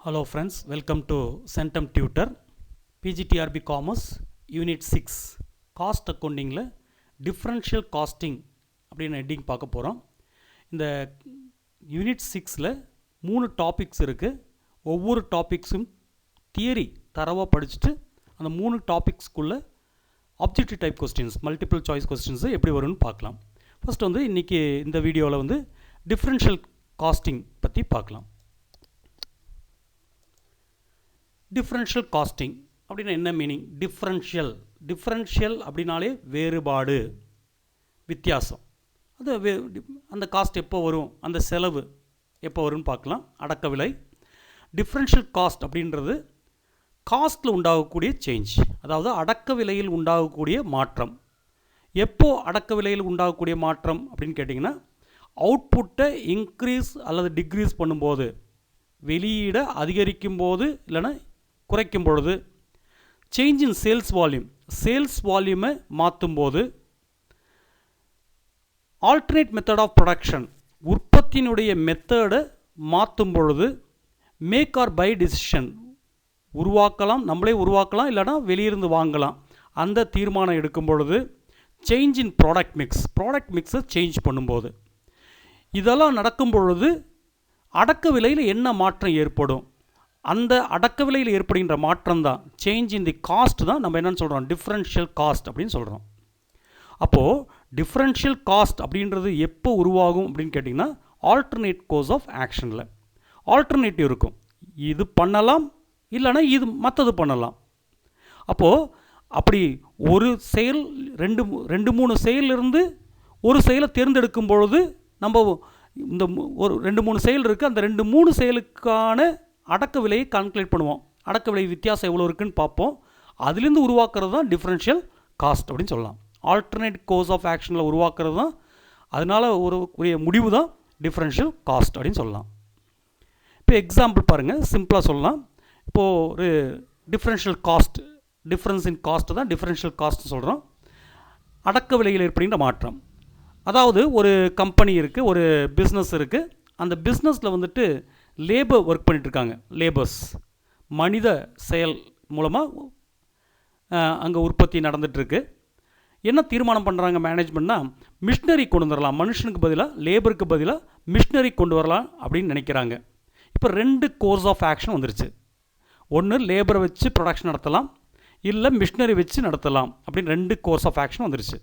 Hello friends, welcome to Centum Tutor, PGTRB Commerce, Unit 6, Cost Accounting Differential Costing அப்படின்னு heading பார்க்க போகிறோம். இந்த unit 6ல் 3 topics இருக்குது. ஒவ்வொரு டாபிக்ஸும் தியரி தரவாக படிச்சுட்டு அந்த 3 டாபிக்ஸ்க்குள்ளே objective type questions, multiple choice questions எப்படி வரும்னு பார்க்கலாம். ஃபஸ்ட் இன்றைக்கி இந்த வீடியோவில் டிஃப்ரென்ஷியல் காஸ்டிங் பற்றி பார்க்கலாம். டிஃப்ரென்ஷியல் காஸ்டிங் அப்படின்னா என்ன மீனிங்? டிஃப்ரென்ஷியல் அப்படின்னாலே வேறுபாடு, வித்தியாசம். அது அந்த காஸ்ட் எப்போ வரும், அந்த செலவு எப்போ வரும்னு பார்க்கலாம். அடக்க விலை. டிஃப்ரென்ஷியல் காஸ்ட் அப்படின்றது காஸ்ட்டில் உண்டாகக்கூடிய சேஞ்ச், அதாவது அடக்க விலையில் உண்டாகக்கூடிய மாற்றம். எப்போ அடக்க விலையில் உண்டாகக்கூடிய மாற்றம் அப்படின்னு கேட்டிங்கன்னா, அவுட்புட்டை இன்க்ரீஸ் அல்லது டிக்ரீஸ் பண்ணும்போது, வெளியீடை அதிகரிக்கும் போது இல்லைன்னா குறைக்கும் பொழுது, சேஞ்ச் இன் சேல்ஸ் வால்யூமை மாற்றும் போது, ஆல்டர்னேட் மெத்தட் ஆஃப் ப்ரொடக்ஷன், உற்பத்தியினுடைய மெத்தடை மாற்றும் பொழுது, மேக் ஆர் பை டிசிஷன், உருவாக்கலாம், நம்மளே உருவாக்கலாம், இல்லைனா வெளியிருந்து வாங்கலாம், அந்த தீர்மானம் எடுக்கும் பொழுது, சேஞ்ச் இன் ப்ராடக்ட் மிக்ஸை சேஞ்ச் பண்ணும்போது, இதெல்லாம் நடக்கும் பொழுது அடக்க விலையில் என்ன மாற்றம் ஏற்படும்? அந்த அடக்க விலையில் ஏற்படுகின்ற மாற்றம் தான், சேஞ்ச் இன் தி காஸ்ட் தான் நம்ம என்னென்னு சொல்கிறோம், டிஃப்ரென்ஷியல் காஸ்ட் அப்படின்னு சொல்கிறோம். அப்போது டிஃப்ரென்ஷியல் காஸ்ட் அப்படின்றது எப்போ உருவாகும் அப்படின்னு கேட்டிங்கன்னா, ஆல்டர்னேட் கோர்ஸ் ஆஃப் ஆக்ஷனில் ஆல்டர்னேட்டிவ் இருக்கும். இது பண்ணலாம், இல்லைனா இது மற்றது பண்ணலாம். அப்போது அப்படி ஒரு செயல் ரெண்டு மூணு செயலிருந்து ஒரு செயலை தேர்ந்தெடுக்கும் பொழுது, நம்ம இந்த ஒரு 2-3 செயல் இருக்குது, அந்த 2-3 செயலுக்கான அடக்க விலையை கால்குலேட் பண்ணுவோம். அடக்க விலை வித்தியாசம் எவ்வளோ இருக்குதுன்னு பார்ப்போம். அதுலேருந்து உருவாக்குறது தான் டிஃப்ரென்ஷியல் காஸ்ட் அப்படின்னு சொல்லலாம். ஆல்டர்னேட் கோர்ஸ் ஆஃப் ஆக்ஷனில் உருவாக்குறது தான், அதனால் ஒரு முடிவு தான் டிஃப்ரென்ஷியல் காஸ்ட் அப்படின்னு சொல்லலாம். இப்போ எக்ஸாம்பிள் பாருங்கள், சிம்பிளாக சொல்லலாம். இப்போது ஒரு differential cost, difference in cost தான் டிஃப்ரென்ஷியல் காஸ்ட்னு சொல்கிறோம். அடக்க விலையில் ஏற்படுகின்ற மாற்றம். அதாவது ஒரு கம்பெனி இருக்குது, ஒரு பிஸ்னஸ் இருக்குது. அந்த பிஸ்னஸில் லேபர் ஒர்க் பண்ணிகிட்ருக்காங்க. லேபர்ஸ், மனித செயல் மூலமாக அங்கே உற்பத்தி நடந்துகிட்ருக்கு. என்ன தீர்மானம் பண்ணுறாங்க மேனேஜ்மெண்ட்னா, மிஷினரி கொண்டு வந்துடலாம், மனுஷனுக்கு பதிலாக லேபருக்கு பதிலாக மிஷினரி கொண்டு வரலாம் அப்படின்னு நினைக்கிறாங்க. இப்போ 2 கோர்ஸ் ஆஃப் ஆக்ஷன் வந்துருச்சு. ஒன்று லேபரை வச்சு ப்ரொடக்ஷன் நடத்தலாம், இல்லை மிஷினரி வச்சு நடத்தலாம் அப்படின்னு 2 கோர்ஸ் ஆஃப் ஆக்ஷன் வந்துருச்சு.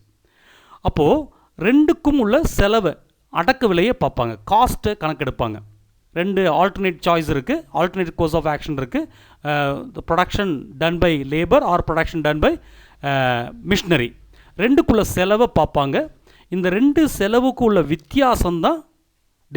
அப்போது 2க்கும் உள்ள செலவை, அடக்க விலையை பார்ப்பாங்க, காஸ்ட்டை கணக்கெடுப்பாங்க. 2 ஆல்டர்னேட் சாய்ஸ் இருக்குது, ஆல்டர்னேட் கோர்ஸ் ஆஃப் ஆக்ஷன் இருக்குது. Production done by labour or production done by machinery. 2க்குள்ள செலவை பார்ப்பாங்க. இந்த 2 செலவுக்கு உள்ள வித்தியாசம்தான்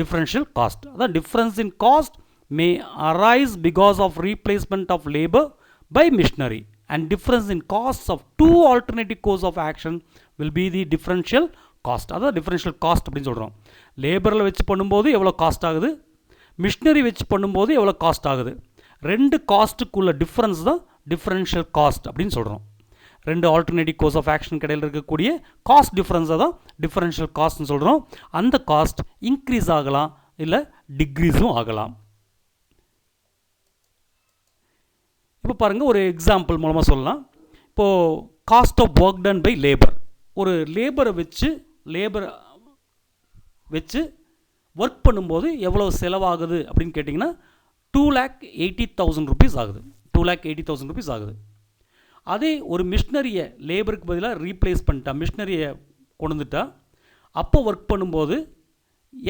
டிஃப்ரென்ஷியல் காஸ்ட். அதான் difference in cost may arise because of replacement of labour by machinery, and difference in cost of 2 alternative course of action will be the differential cost. அதான் differential cost அப்படின்னு சொல்கிறோம். லேபரில் வச்சு பண்ணும்போது எவ்வளோ காஸ்ட் ஆகுது, machinery வச்சு பண்ணும்போது எவ்வளோ காஸ்ட் ஆகுது, 2 காஸ்ட்டுக்குள்ள டிஃப்ரென்ஸ் தான் டிஃப்ரென்ஷியல் காஸ்ட் அப்படின்னு சொல்கிறோம். 2 ஆல்டர்னேட்டிவ் கோர்ஸ் ஆஃப் ஆக்ஷன் இடையில் இருக்கக்கூடிய காஸ்ட் டிஃப்ரென்ஸை தான் டிஃப்ரென்ஷியல் காஸ்ட்னு சொல்கிறோம். அந்த காஸ்ட் இன்க்ரீஸ் ஆகலாம், இல்லை டிக்ரீஸும் ஆகலாம். இப்போ பாருங்கள், ஒரு எக்ஸாம்பிள் மூலமாக சொல்லலாம். இப்போது cost of work done by labour, ஒரு லேபரை வச்சு ஒர்க் பண்ணும்போது எவ்வளோ செலவாகுது அப்படின்னு கேட்டிங்கன்னா 2,80,000 rupees ஆகுது. 2,80,000 rupees ஆகுது. அதே ஒரு மிஷினரியை லேபருக்கு பதிலாக ரீப்ளேஸ் பண்ணிட்டா, மிஷினரியை கொண்டு வந்துட்டா, அப்போ ஒர்க் பண்ணும்போது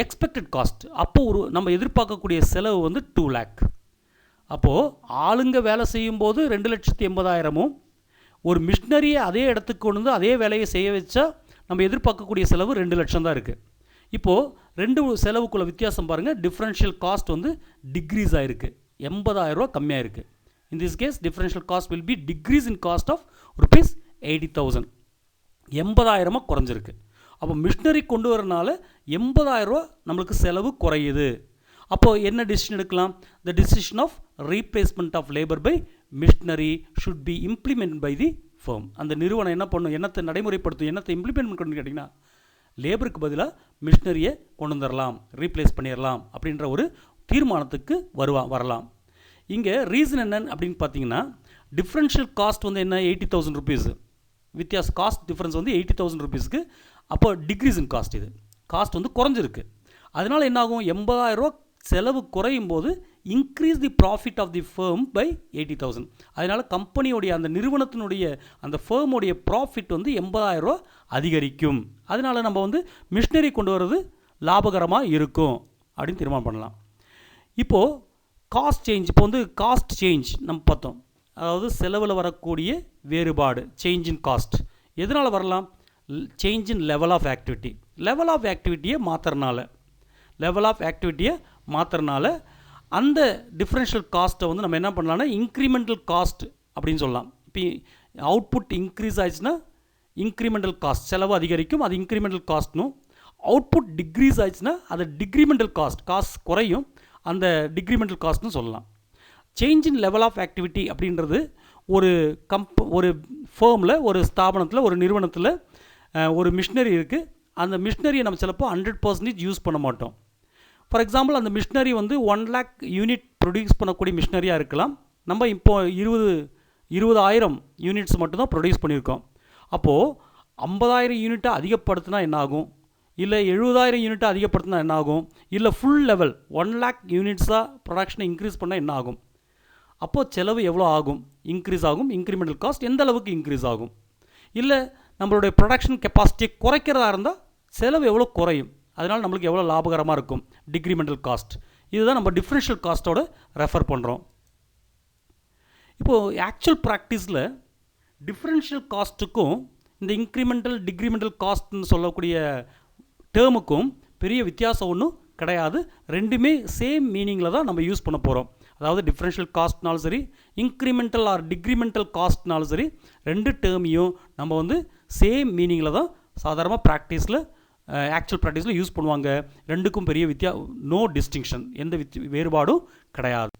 எக்ஸ்பெக்டட் காஸ்ட், அப்போது நம்ம எதிர்பார்க்கக்கூடிய செலவு 2 lakh. அப்போது ஆளுங்க வேலை செய்யும்போது 2,80,000, ஒரு மிஷினரியை அதே இடத்துக்கு கொண்டு வந்து அதே வேலையை செய்ய வச்சா நம்ம எதிர்பார்க்கக்கூடிய செலவு 2 லட்சம் தான் இருக்குது. இப்போது 2 செலவுக்குள்ள வித்தியாசம் பாருங்கள், டிஃப்ரென்ஷியல் காஸ்ட் டிக்ரீஸ் ஆகிருக்கு, 80,000 ரூபா கம்மியாக இருக்குது. In this case differential cost will be decrease in cost of ₹80,000, 80,000 குறைஞ்சிருக்கு. அப்போ மிஷினரி கொண்டு வரனால 80,000 ரூபா நம்மளுக்கு செலவு குறையுது. அப்போது என்ன டிசிஷன் எடுக்கலாம்? The decision of replacement of labour by machinery should be implement by the firm. அந்த நிறுவனம் என்ன பண்ணும், என்னத்தை நடைமுறைப்படுத்தும், என்னத்தை இம்ப்ளிமெண்ட் பண்ணணும்னு கேட்டிங்கன்னா, லேபருக்கு பதிலாக மிஷினரியை கொண்டு வந்துடலாம், ரீப்ளேஸ் பண்ணிடலாம் அப்படின்ற ஒரு தீர்மானத்துக்கு வரலாம். இங்கே ரீசன் என்னன்னு அப்படின்னு பார்த்தீங்கன்னா, டிஃப்ரென்ஷியல் காஸ்ட் வந்து என்ன 80,000 ருபீஸ் காஸ்ட் டிஃப்ரென்ஸ் வந்து 80,000 ருபீஸ்க்கு. அப்போ டிக்ரீஸ் இன் காஸ்ட், இது காஸ்ட் வந்து குறைஞ்சிருக்கு. அதனால் என்னாகும், 80,000 செலவு குறையும் போது increase the profit of the firm by 80,000. அதனால் கம்பெனியோடைய அந்த நிறுவனத்தினுடைய அந்த ஃபேர்முடைய ப்ராஃபிட் வந்து 80,000 அதிகரிக்கும். அதனால் நம்ம வந்து மிஷினரி கொண்டு வர்றது லாபகரமாக இருக்கும் அப்படின்னு தீர்மானம் பண்ணலாம். இப்போது காஸ்ட் சேஞ்ச், இப்போ வந்து காஸ்ட் சேஞ்ச் நம்ம பார்த்தோம், அதாவது செலவில் வரக்கூடிய வேறுபாடு, சேஞ்ச் இன் காஸ்ட் எதனால் வரலாம், சேஞ்ச் இன் லெவல் ஆஃப் ஆக்டிவிட்டி. லெவல் ஆஃப் ஆக்டிவிட்டியை மாற்றுறனால அந்த டிஃப்ரென்ஷியல் காஸ்ட்டை வந்து நம்ம என்ன பண்ணலாம்னா இன்க்ரிமெண்டல் காஸ்ட் அப்படின்னு சொல்லலாம். இப்போ அவுட்புட் இன்க்ரீஸ் ஆயிடுச்சுன்னா இன்க்ரிமெண்டல் காஸ்ட் செலவு அதிகரிக்கும், அது இன்க்ரிமெண்டல் காஸ்ட்னும். அவுட்புட் டிக்ரீஸ் ஆயிடுச்சுன்னா அது டிக்ரிமெண்டல் காஸ்ட் குறையும், அந்த டிக்ரிமெண்டல் காஸ்ட்னு சொல்லலாம். Change in level of activity அப்படின்றது ஒரு ஃபேர்மில், ஒரு ஸ்தாபனத்தில், ஒரு நிறுவனத்தில் ஒரு மிஷினரி இருக்குது. அந்த மிஷினரியை நம்ம சிலப்போ 100% யூஸ் பண்ண மாட்டோம். ஃபார் எக்ஸாம்பிள், அந்த மிஷினரி வந்து 1 lakh யூனிட் ப்ரொடியூஸ் பண்ணக்கூடிய மிஷினரியாக இருக்கலாம். நம்ம இப்போ 20,000 யூனிட்ஸ் மட்டும்தான் ப்ரொடியூஸ் பண்ணியிருக்கோம். அப்போது 50,000 யூனிட்டை அதிகப்படுத்தினா என்ன ஆகும், இல்லை 70,000 யூனிட்டை அதிகப்படுத்தினா என்ன ஆகும், இல்லை ஃபுல் லெவல் 1 lakh யூனிட்ஸாக ப்ரொடக்ஷனை இன்க்ரீஸ் பண்ணால் என்ன ஆகும், அப்போது செலவு எவ்வளோ ஆகும், இன்க்ரீஸ் ஆகும். இன்க்ரிமெண்டல் காஸ்ட் எந்த அளவுக்கு இன்க்ரீஸ் ஆகும். இல்லை நம்மளுடைய ப்ரொடக்ஷன் கெப்பாசிட்டியை குறைக்கிறதா இருந்தால் செலவு எவ்வளோ குறையும், அதனால் நம்மளுக்கு எவ்வளோ லாபகரமாக இருக்கும், டிக்ரிமெண்டல் காஸ்ட். இதுதான் நம்ம டிஃப்ரென்ஷியல் காஸ்ட்டோட ரெஃபர் பண்ணுறோம். இப்போது ஆக்சுவல் ப்ராக்டிஸில் டிஃப்ரென்ஷியல் காஸ்ட்டுக்கும் இந்த இன்க்ரிமெண்டல் டிக்ரிமெண்டல் காஸ்ட்னு சொல்லக்கூடிய டேர்முக்கும் பெரிய வித்தியாசம் ஒன்றும் கிடையாது. ரெண்டுமே சேம் மீனிங்கில் தான் நம்ம யூஸ் பண்ண போகிறோம். அதாவது டிஃப்ரென்ஷியல் காஸ்ட்னாலும் சரி, இன்க்ரிமெண்டல் ஆர் டிக்ரிமெண்டல் காஸ்ட்னாலும் சரி, ரெண்டு டேர்மையும் நம்ம வந்து சேம் மீனிங்கில் தான் சாதாரணமாக ஆக்சுவல் ப்ராக்டிஸில் யூஸ் பண்ணுவாங்க. ரெண்டுக்கும் பெரிய நோ டிஸ்டிங்ஷன், எந்த வேறுபாடும் கிடையாது.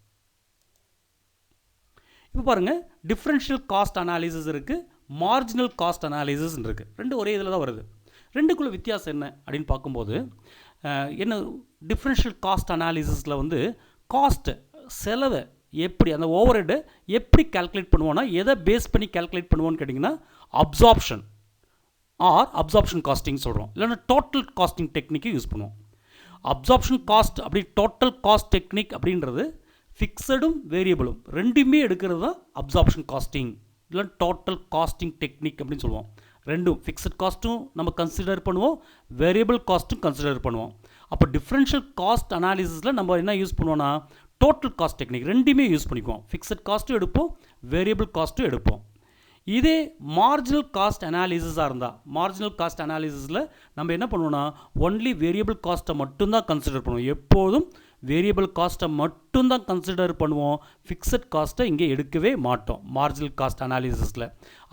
இப்போ பாருங்கள், டிஃப்ரென்ஷியல் காஸ்ட் அனாலிசிஸ் இருக்குது, மார்ஜினல் காஸ்ட் அனாலிசிஸ் இருக்குது. ரெண்டு ஒரே இதில் தான் வருது. ரெண்டுக்குள்ள வித்தியாசம் என்ன அப்படின்னு பார்க்கும்போது, என்ன டிஃப்ரென்ஷியல் காஸ்ட் அனாலிசிஸில் வந்து காஸ்ட்டு செலவை எப்படி, அந்த ஓவர்ஹெட்டை எப்படி கால்குலேட் பண்ணுவோன்னா, எதை பேஸ் பண்ணி கால்குலேட் பண்ணுவோன்னு கேட்டிங்கன்னா அப்சார்ப்ஷன் காஸ்டிங் சொல்கிறோம், இல்லைன்னா டோட்டல் காஸ்டிங் டெக்னிக்கை யூஸ் பண்ணுவோம். அப்சார்ப்ஷன் காஸ்ட் அப்படி டோட்டல் காஸ்ட் டெக்னிக் அப்படின்றது ஃபிக்ஸடும் வேரியபிளும் ரெண்டுமே எடுக்கிறது தான் அப்சார்ப்ஷன் காஸ்டிங், இல்லை டோட்டல் காஸ்டிங் டெக்னிக் அப்படின்னு சொல்லுவோம். ரெண்டும் ஃபிக்ஸட் காஸ்ட்டும் நம்ம கன்சிடர் பண்ணுவோம், வேரியபிள் காஸ்ட்டும் கன்சிடர் பண்ணுவோம். அப்போ டிஃப்ரென்ஷியல் காஸ்ட் அனாலிசிஸில் நம்ம என்ன யூஸ் பண்ணுவோன்னா டோட்டல் காஸ்ட் டெக்னிக் ரெண்டுமே யூஸ் பண்ணிக்குவோம். ஃபிக்ஸட் காஸ்ட்டும் எடுப்போம், வேரியபிள் காஸ்ட்டும் எடுப்போம். இதே மார்ஜினல் காஸ்ட் அனாலிசிஸாக இருந்தால், மார்ஜினல் காஸ்ட் அனாலிசிஸில் நம்ம என்ன பண்ணுவோன்னா ஒன்லி வேரியபிள் காஸ்ட்டை மட்டும்தான் கன்சிடர் பண்ணுவோம். எப்போதும் வேரியபிள் காஸ்ட்டை மட்டும்தான் கன்சிடர் பண்ணுவோம், ஃபிக்ஸட் காஸ்ட்டை இங்கே எடுக்கவே மாட்டோம் மார்ஜினல் காஸ்ட் அனாலிசிஸில்.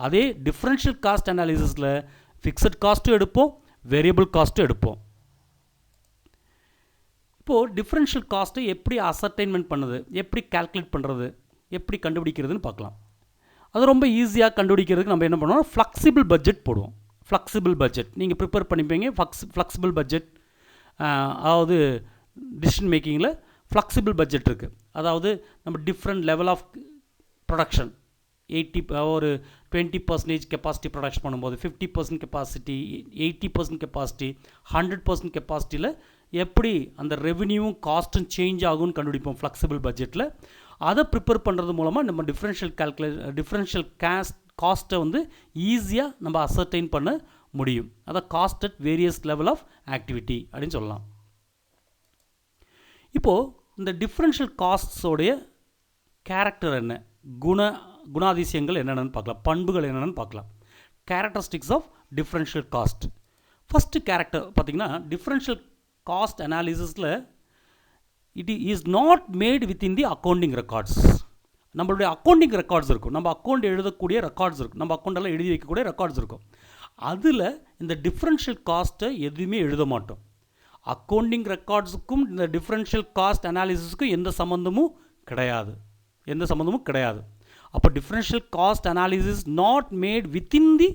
அதே டிஃப்ரென்ஷியல் காஸ்ட் அனாலிசிஸில் ஃபிக்ஸட் காஸ்ட்டும் எடுப்போம், வேரியபிள் காஸ்ட்டும் எடுப்போம். இப்போது டிஃப்ரென்ஷியல் காஸ்ட்டை எப்படி அசர்டைன்மெண்ட் பண்ணுது, எப்படி கால்குலேட் பண்ணுறது, எப்படி கண்டுபிடிக்கிறதுன்னு பார்க்கலாம். அது ரொம்ப ஈஸியாக கண்டுபிடிக்கிறதுக்கு நம்ம என்ன பண்ணுவோம், ஃப்ளெக்சிபிள் பட்ஜெட் போடுவோம். ஃப்ளெக்சிபிள் பட்ஜெட் நீங்கள் ப்ரிப்பேர் பண்ணிப்பீங்க. ஃப்ளெக்சிபிள் பட்ஜெட், அதாவது டிசிஷன் மேக்கிங்கில் ஃப்ளெக்சிபிள் பட்ஜெட் இருக்குது. அதாவது நம்ம different level of production, 20% capacity production பண்ணும்போது 50% கெப்பாசிட்டி, 80% கெப்பாசிட்டி, 100% கெப்பாசிட்டியில் எப்படி அந்த ரெவென்யூவும் காஸ்ட்டும் சேஞ்ச் ஆகும்னு கண்டுபிடிப்போம் ஃப்ளெக்சிபிள் பட்ஜெட்டில். அதை ப்ரிப்பேர் பண்ணுறது மூலமாக நம்ம டிஃப்ரென்ஷியல் காஸ்ட்டை வந்து ஈஸியாக நம்ம அசர்டைன் பண்ண முடியும். அதை cost at various level of activity அப்படின்னு சொல்லலாம். இப்போது இந்த டிஃப்ரென்ஷியல் காஸ்ட்ஸோடைய கேரக்டர் என்ன, குணாதிசயங்கள் என்னென்னு பார்க்கலாம், பண்புகள் என்னென்னு பார்க்கலாம். Characteristics of differential cost. First character பார்த்திங்கன்னா, டிஃப்ரென்ஷியல் காஸ்ட் அனாலிசிஸில் it is not made within the accounting records. நம்மளுடைய அக்கௌண்டிங் ரெக்கார்ட்ஸ் இருக்கும், நம்ம அக்கௌண்ட் எழுதக்கூடிய ரெக்கார்ட்ஸ் இருக்கும், நம்ம அக்கௌண்டெல்லாம் எழுதி வைக்கக்கூடிய ரெக்கார்ட்ஸ் இருக்கும். அதில் இந்த டிஃப்ரென்ஷியல் காஸ்ட்டை எதுவுமே எழுத மாட்டோம். அக்கௌண்டிங் ரெக்கார்ட்ஸுக்கும் இந்த டிஃப்ரென்ஷியல் காஸ்ட் அனாலிசிஸுக்கும் எந்த சம்மந்தமும் கிடையாது. அப்போ differential cost analysis not made within the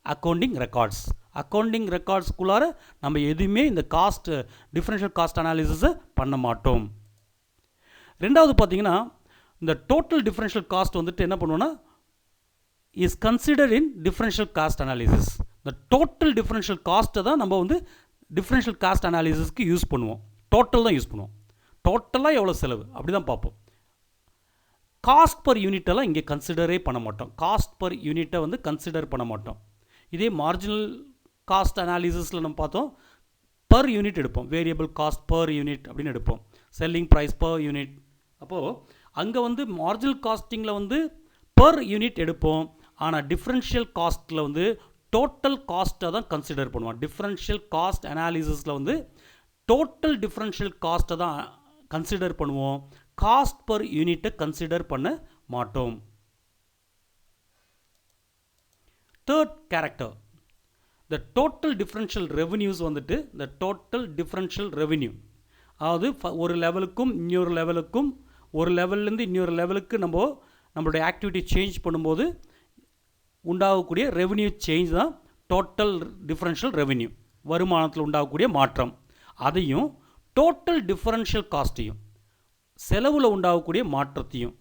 accounting records. Accounting ரெக்கார்ட்ஸ்குள்ளார நம்ம எதுவுமே இந்த டிஃப்ரென்ஷியல் காஸ்ட் அனாலிசிஸை பண்ண மாட்டோம். ரெண்டாவது பார்த்திங்கன்னா, இந்த டோட்டல் டிஃபரன்ஷியல் காஸ்ட் வந்துட்டு என்ன பண்ணுவோன்னா is considered in differential cost analysis. இந்த டோட்டல் டிஃபரன்ஷியல் காஸ்ட்டை தான் நம்ம வந்து டிஃபரன்ஷியல் காஸ்ட் அனாலிசிஸ்க்கு யூஸ் பண்ணுவோம். டோட்டல் தான் யூஸ் பண்ணுவோம். டோட்டலாக எவ்வளோ செலவு அப்படி தான் பார்ப்போம். காஸ்ட் பர் யூனிட்டெல்லாம் இங்கே கன்சிடரே பண்ண மாட்டோம். காஸ்ட் பர் யூனிட்டை வந்து கன்சிடர் பண்ண மாட்டோம். இதே மார்ஜினல் காஸ்ட் அனாலிசிஸில் நம்ம பார்த்தோம் பர் யூனிட் எடுப்போம். வேரியபிள் காஸ்ட் பர் யூனிட் அப்படின்னு எடுப்போம். Selling price per unit. அப்போது அங்கே வந்து மார்ஜினல் காஸ்டிங்கில் வந்து பர் யூனிட் எடுப்போம். ஆனால் டிஃப்ரென்ஷியல் காஸ்ட்டில் வந்து டோட்டல் காஸ்ட்டை தான் கன்சிடர் பண்ணுவோம். டிஃப்ரென்ஷியல் காஸ்ட் அனாலிசிஸில் வந்து டோட்டல் டிஃப்ரென்ஷியல் காஸ்ட்டை தான் கன்சிடர் பண்ணுவோம். காஸ்ட் பர் யூனிட்டை கன்சிடர் பண்ண மாட்டோம். Third character, the total differential revenues வந்துட்டு த டோட்டல் டிஃப்ரென்ஷியல் ரெவென்யூ, அதாவது ஒரு லெவலுக்கும் இன்னொரு லெவலுக்கும் ஒரு லெவல்லேருந்து இன்னொரு லெவலுக்கு நம்மளுடைய ஆக்டிவிட்டி சேஞ்ச் பண்ணும்போது உண்டாகக்கூடிய ரெவென்யூ சேஞ்ச் தான் டோட்டல் டிஃப்ரென்ஷியல் ரெவென்யூ, வருமானத்தில் உண்டாகக்கூடிய மாற்றம். அதையும் டோட்டல் டிஃப்ரென்ஷியல் காஸ்ட்டையும் செலவில் உண்டாகக்கூடிய மாற்றத்தையும்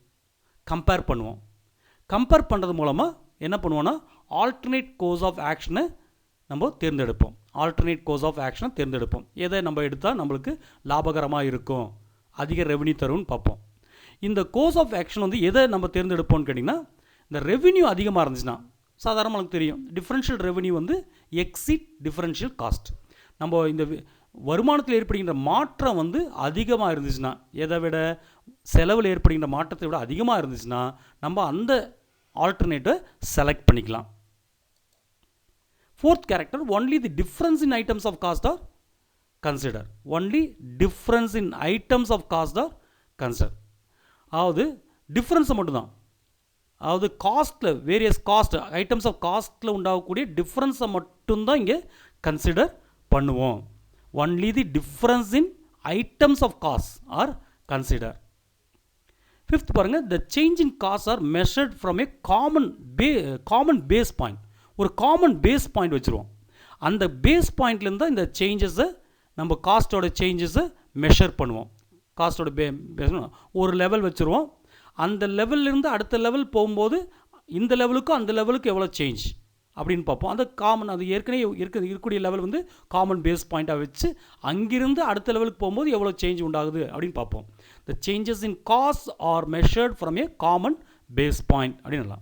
கம்பேர் பண்ணுவோம். கம்பேர் பண்ணுறது மூலமாக என்ன பண்ணுவோன்னா ஆல்டர்னேட் கோர்ஸ் ஆஃப் ஆக்ஷனை நம்ம தேர்ந்தெடுப்போம். ஆல்டர்னேட் கோர்ஸ் ஆஃப் ஆக்ஷனை தேர்ந்தெடுப்போம். எதை நம்ம எடுத்தால் நம்மளுக்கு லாபகரமாக இருக்கும், அதிக ரெவென்யூ தரும்னு பார்ப்போம். இந்த கோர்ஸ் ஆஃப் ஆக்ஷன் வந்து எதை நம்ம தேர்ந்தெடுப்போம்னு கேட்டிங்கன்னா, இந்த ரெவென்யூ அதிகமாக இருந்துச்சுன்னா, சாதாரணமாக நமக்கு தெரியும் டிஃப்ரென்ஷியல் ரெவென்யூ வந்து எக்ஸிட் டிஃப்ரென்ஷியல் காஸ்ட். நம்ம இந்த வருமானத்தில் ஏற்படுகின்ற மாற்றம் வந்து அதிகமாக இருந்துச்சுன்னா, எதை விட செலவில் ஏற்படுகின்ற மாற்றத்தை விட அதிகமாக இருந்துச்சுன்னா நம்ம அந்த ஆல்டர்னேட்டை செலக்ட் பண்ணிக்கலாம். Fourth character, only the difference in items of cost are consider. Only difference in items of cost are consider. அதாவது டிஃப்ரென்ஸை மட்டும்தான், அதாவது காஸ்ட்டில் வேரியஸ் காஸ்ட் ஐட்டம்ஸ் ஆஃப் காஸ்ட்டில் உண்டாகக்கூடிய டிஃப்ரென்ஸை மட்டும்தான் இங்கே கன்சிடர் பண்ணுவோம். Only the difference in items of cost are consider. Fifth பாருங்கள், the change in cost are measured from a common base point. ஒரு காமன் பேஸ் பாயிண்ட் வச்சுருவோம். அந்த பேஸ் பாயிண்ட்லேருந்து தான் இந்த சேஞ்சஸை நம்ம காஸ்ட்டோட சேஞ்சஸை மெஷர் பண்ணுவோம். காஸ்ட்டோட ஒரு லெவல் வச்சுருவோம். அந்த லெவல்லேருந்து அடுத்த லெவல் போகும்போது இந்த லெவலுக்கும் அந்த லெவலுக்கு எவ்வளோ சேஞ்ச் அப்படின்னு பார்ப்போம். அந்த காமன், அது ஏற்கனவே இருக்கக்கூடிய லெவல் வந்து காமன் பேஸ் பாயிண்ட்டாக வச்சு அங்கிருந்து அடுத்த லெவலுக்கு போகும்போது எவ்வளோ சேஞ்ச் உண்டாகுது அப்படின்னு பார்ப்போம். The changes in cost are measured from a common base point அப்படின்னு.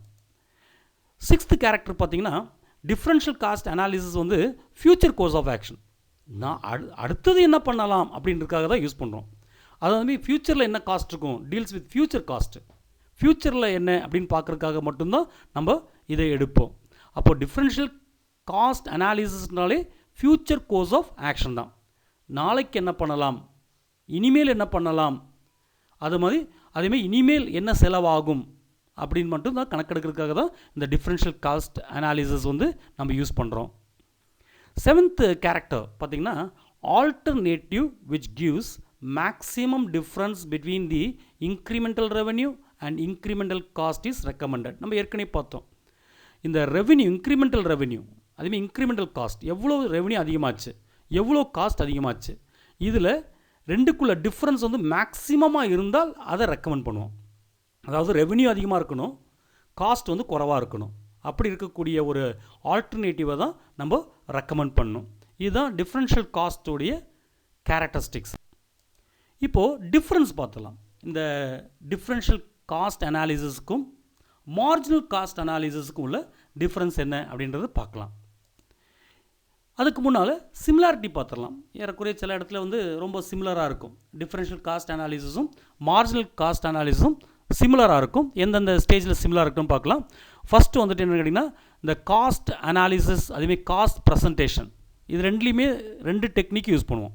சிக்ஸ்த் கேரக்டர் பார்த்தீங்கன்னா, டிஃப்ரென்ஷியல் காஸ்ட் அனாலிசிஸ் வந்து ஃபியூச்சர் கோர்ஸ் ஆஃப் ஆக்ஷன். நான் அடுத்தது என்ன பண்ணலாம் அப்படின்றதுக்காக தான் யூஸ் பண்ணுறோம். அது வந்து ஃப்யூச்சரில் என்ன காஸ்ட் இருக்கும், டீல்ஸ் வித் ஃப்யூச்சர் காஸ்ட்டு. ஃப்யூச்சரில் என்ன அப்படின்னு பார்க்குறதுக்காக மட்டும்தான் நம்ம இதை எடுப்போம். அப்போது டிஃப்ரென்ஷியல் காஸ்ட் அனாலிசிஸ்னாலே ஃப்யூச்சர் கோர்ஸ் ஆஃப் ஆக்ஷன் தான். நாளைக்கு என்ன பண்ணலாம், இனிமேல் என்ன பண்ணலாம், அதேமாதிரி இனிமேல் என்ன செலவாகும் அப்படின்னு மட்டும் தான் கணக்கெடுக்கிறதுக்காக தான் இந்த டிஃப்ரென்ஷியல் காஸ்ட் அனாலிசிஸ் வந்து நம்ம யூஸ் பண்ணுறோம். செவன்த் கேரக்டர் பார்த்திங்கன்னா, alternative which gives maximum difference between the incremental revenue and incremental cost is recommended. நம்ம ஏற்கனவே பார்த்தோம். இந்த ரெவென்யூ, இன்க்ரிமெண்டல் ரெவென்யூ, அதுமாதிரி இன்க்ரிமெண்டல் காஸ்ட், எவ்வளோ ரெவென்யூ அதிகமாச்சு, எவ்வளோ காஸ்ட் அதிகமாச்சு, இதில் ரெண்டுக்குள்ள டிஃப்ரென்ஸ் வந்து மேக்ஸிமமாக இருந்தால் அதை ரெக்கமெண்ட் பண்ணுவோம். அதாவது ரெவென்யூ அதிகமாக இருக்கணும், காஸ்ட் வந்து குறைவாக இருக்கணும். அப்படி இருக்கக்கூடிய ஒரு ஆல்டர்னேட்டிவை தான் நம்ம ரெக்கமெண்ட் பண்ணணும். இதுதான் டிஃப்ரென்ஷியல் காஸ்ட்டுடைய கேரக்டரிஸ்டிக்ஸ். இப்போது டிஃப்ரென்ஸ் பார்த்தலாம். இந்த டிஃப்ரென்ஷியல் காஸ்ட் அனாலிசிஸ்க்கும் மார்ஜினல் காஸ்ட் அனாலிசிஸ்க்கும் உள்ள டிஃப்ரென்ஸ் என்ன அப்படின்றது பார்க்கலாம். அதுக்கு முன்னால் சிமிலாரிட்டி பார்த்துடலாம். ஏறக்குறைய சில இடத்துல வந்து ரொம்ப சிமிலராக இருக்கும். டிஃப்ரென்ஷியல் காஸ்ட் அனாலிசிஸும் மார்ஜினல் காஸ்ட் அனாலிசிஸும் சிமிலராக இருக்கும். எந்தெந்த ஸ்டேஜில் சிமிலராக இருக்குன்னு பார்க்கலாம். ஃபஸ்ட்டு வந்துட்டு என்ன கேட்டிங்கன்னா, இந்த காஸ்ட் அனாலிசிஸ் அதுமாதிரி காஸ்ட் ப்ரெசன்டேஷன், இது ரெண்டுலேயுமே ரெண்டு டெக்னிக் யூஸ் பண்ணுவோம்.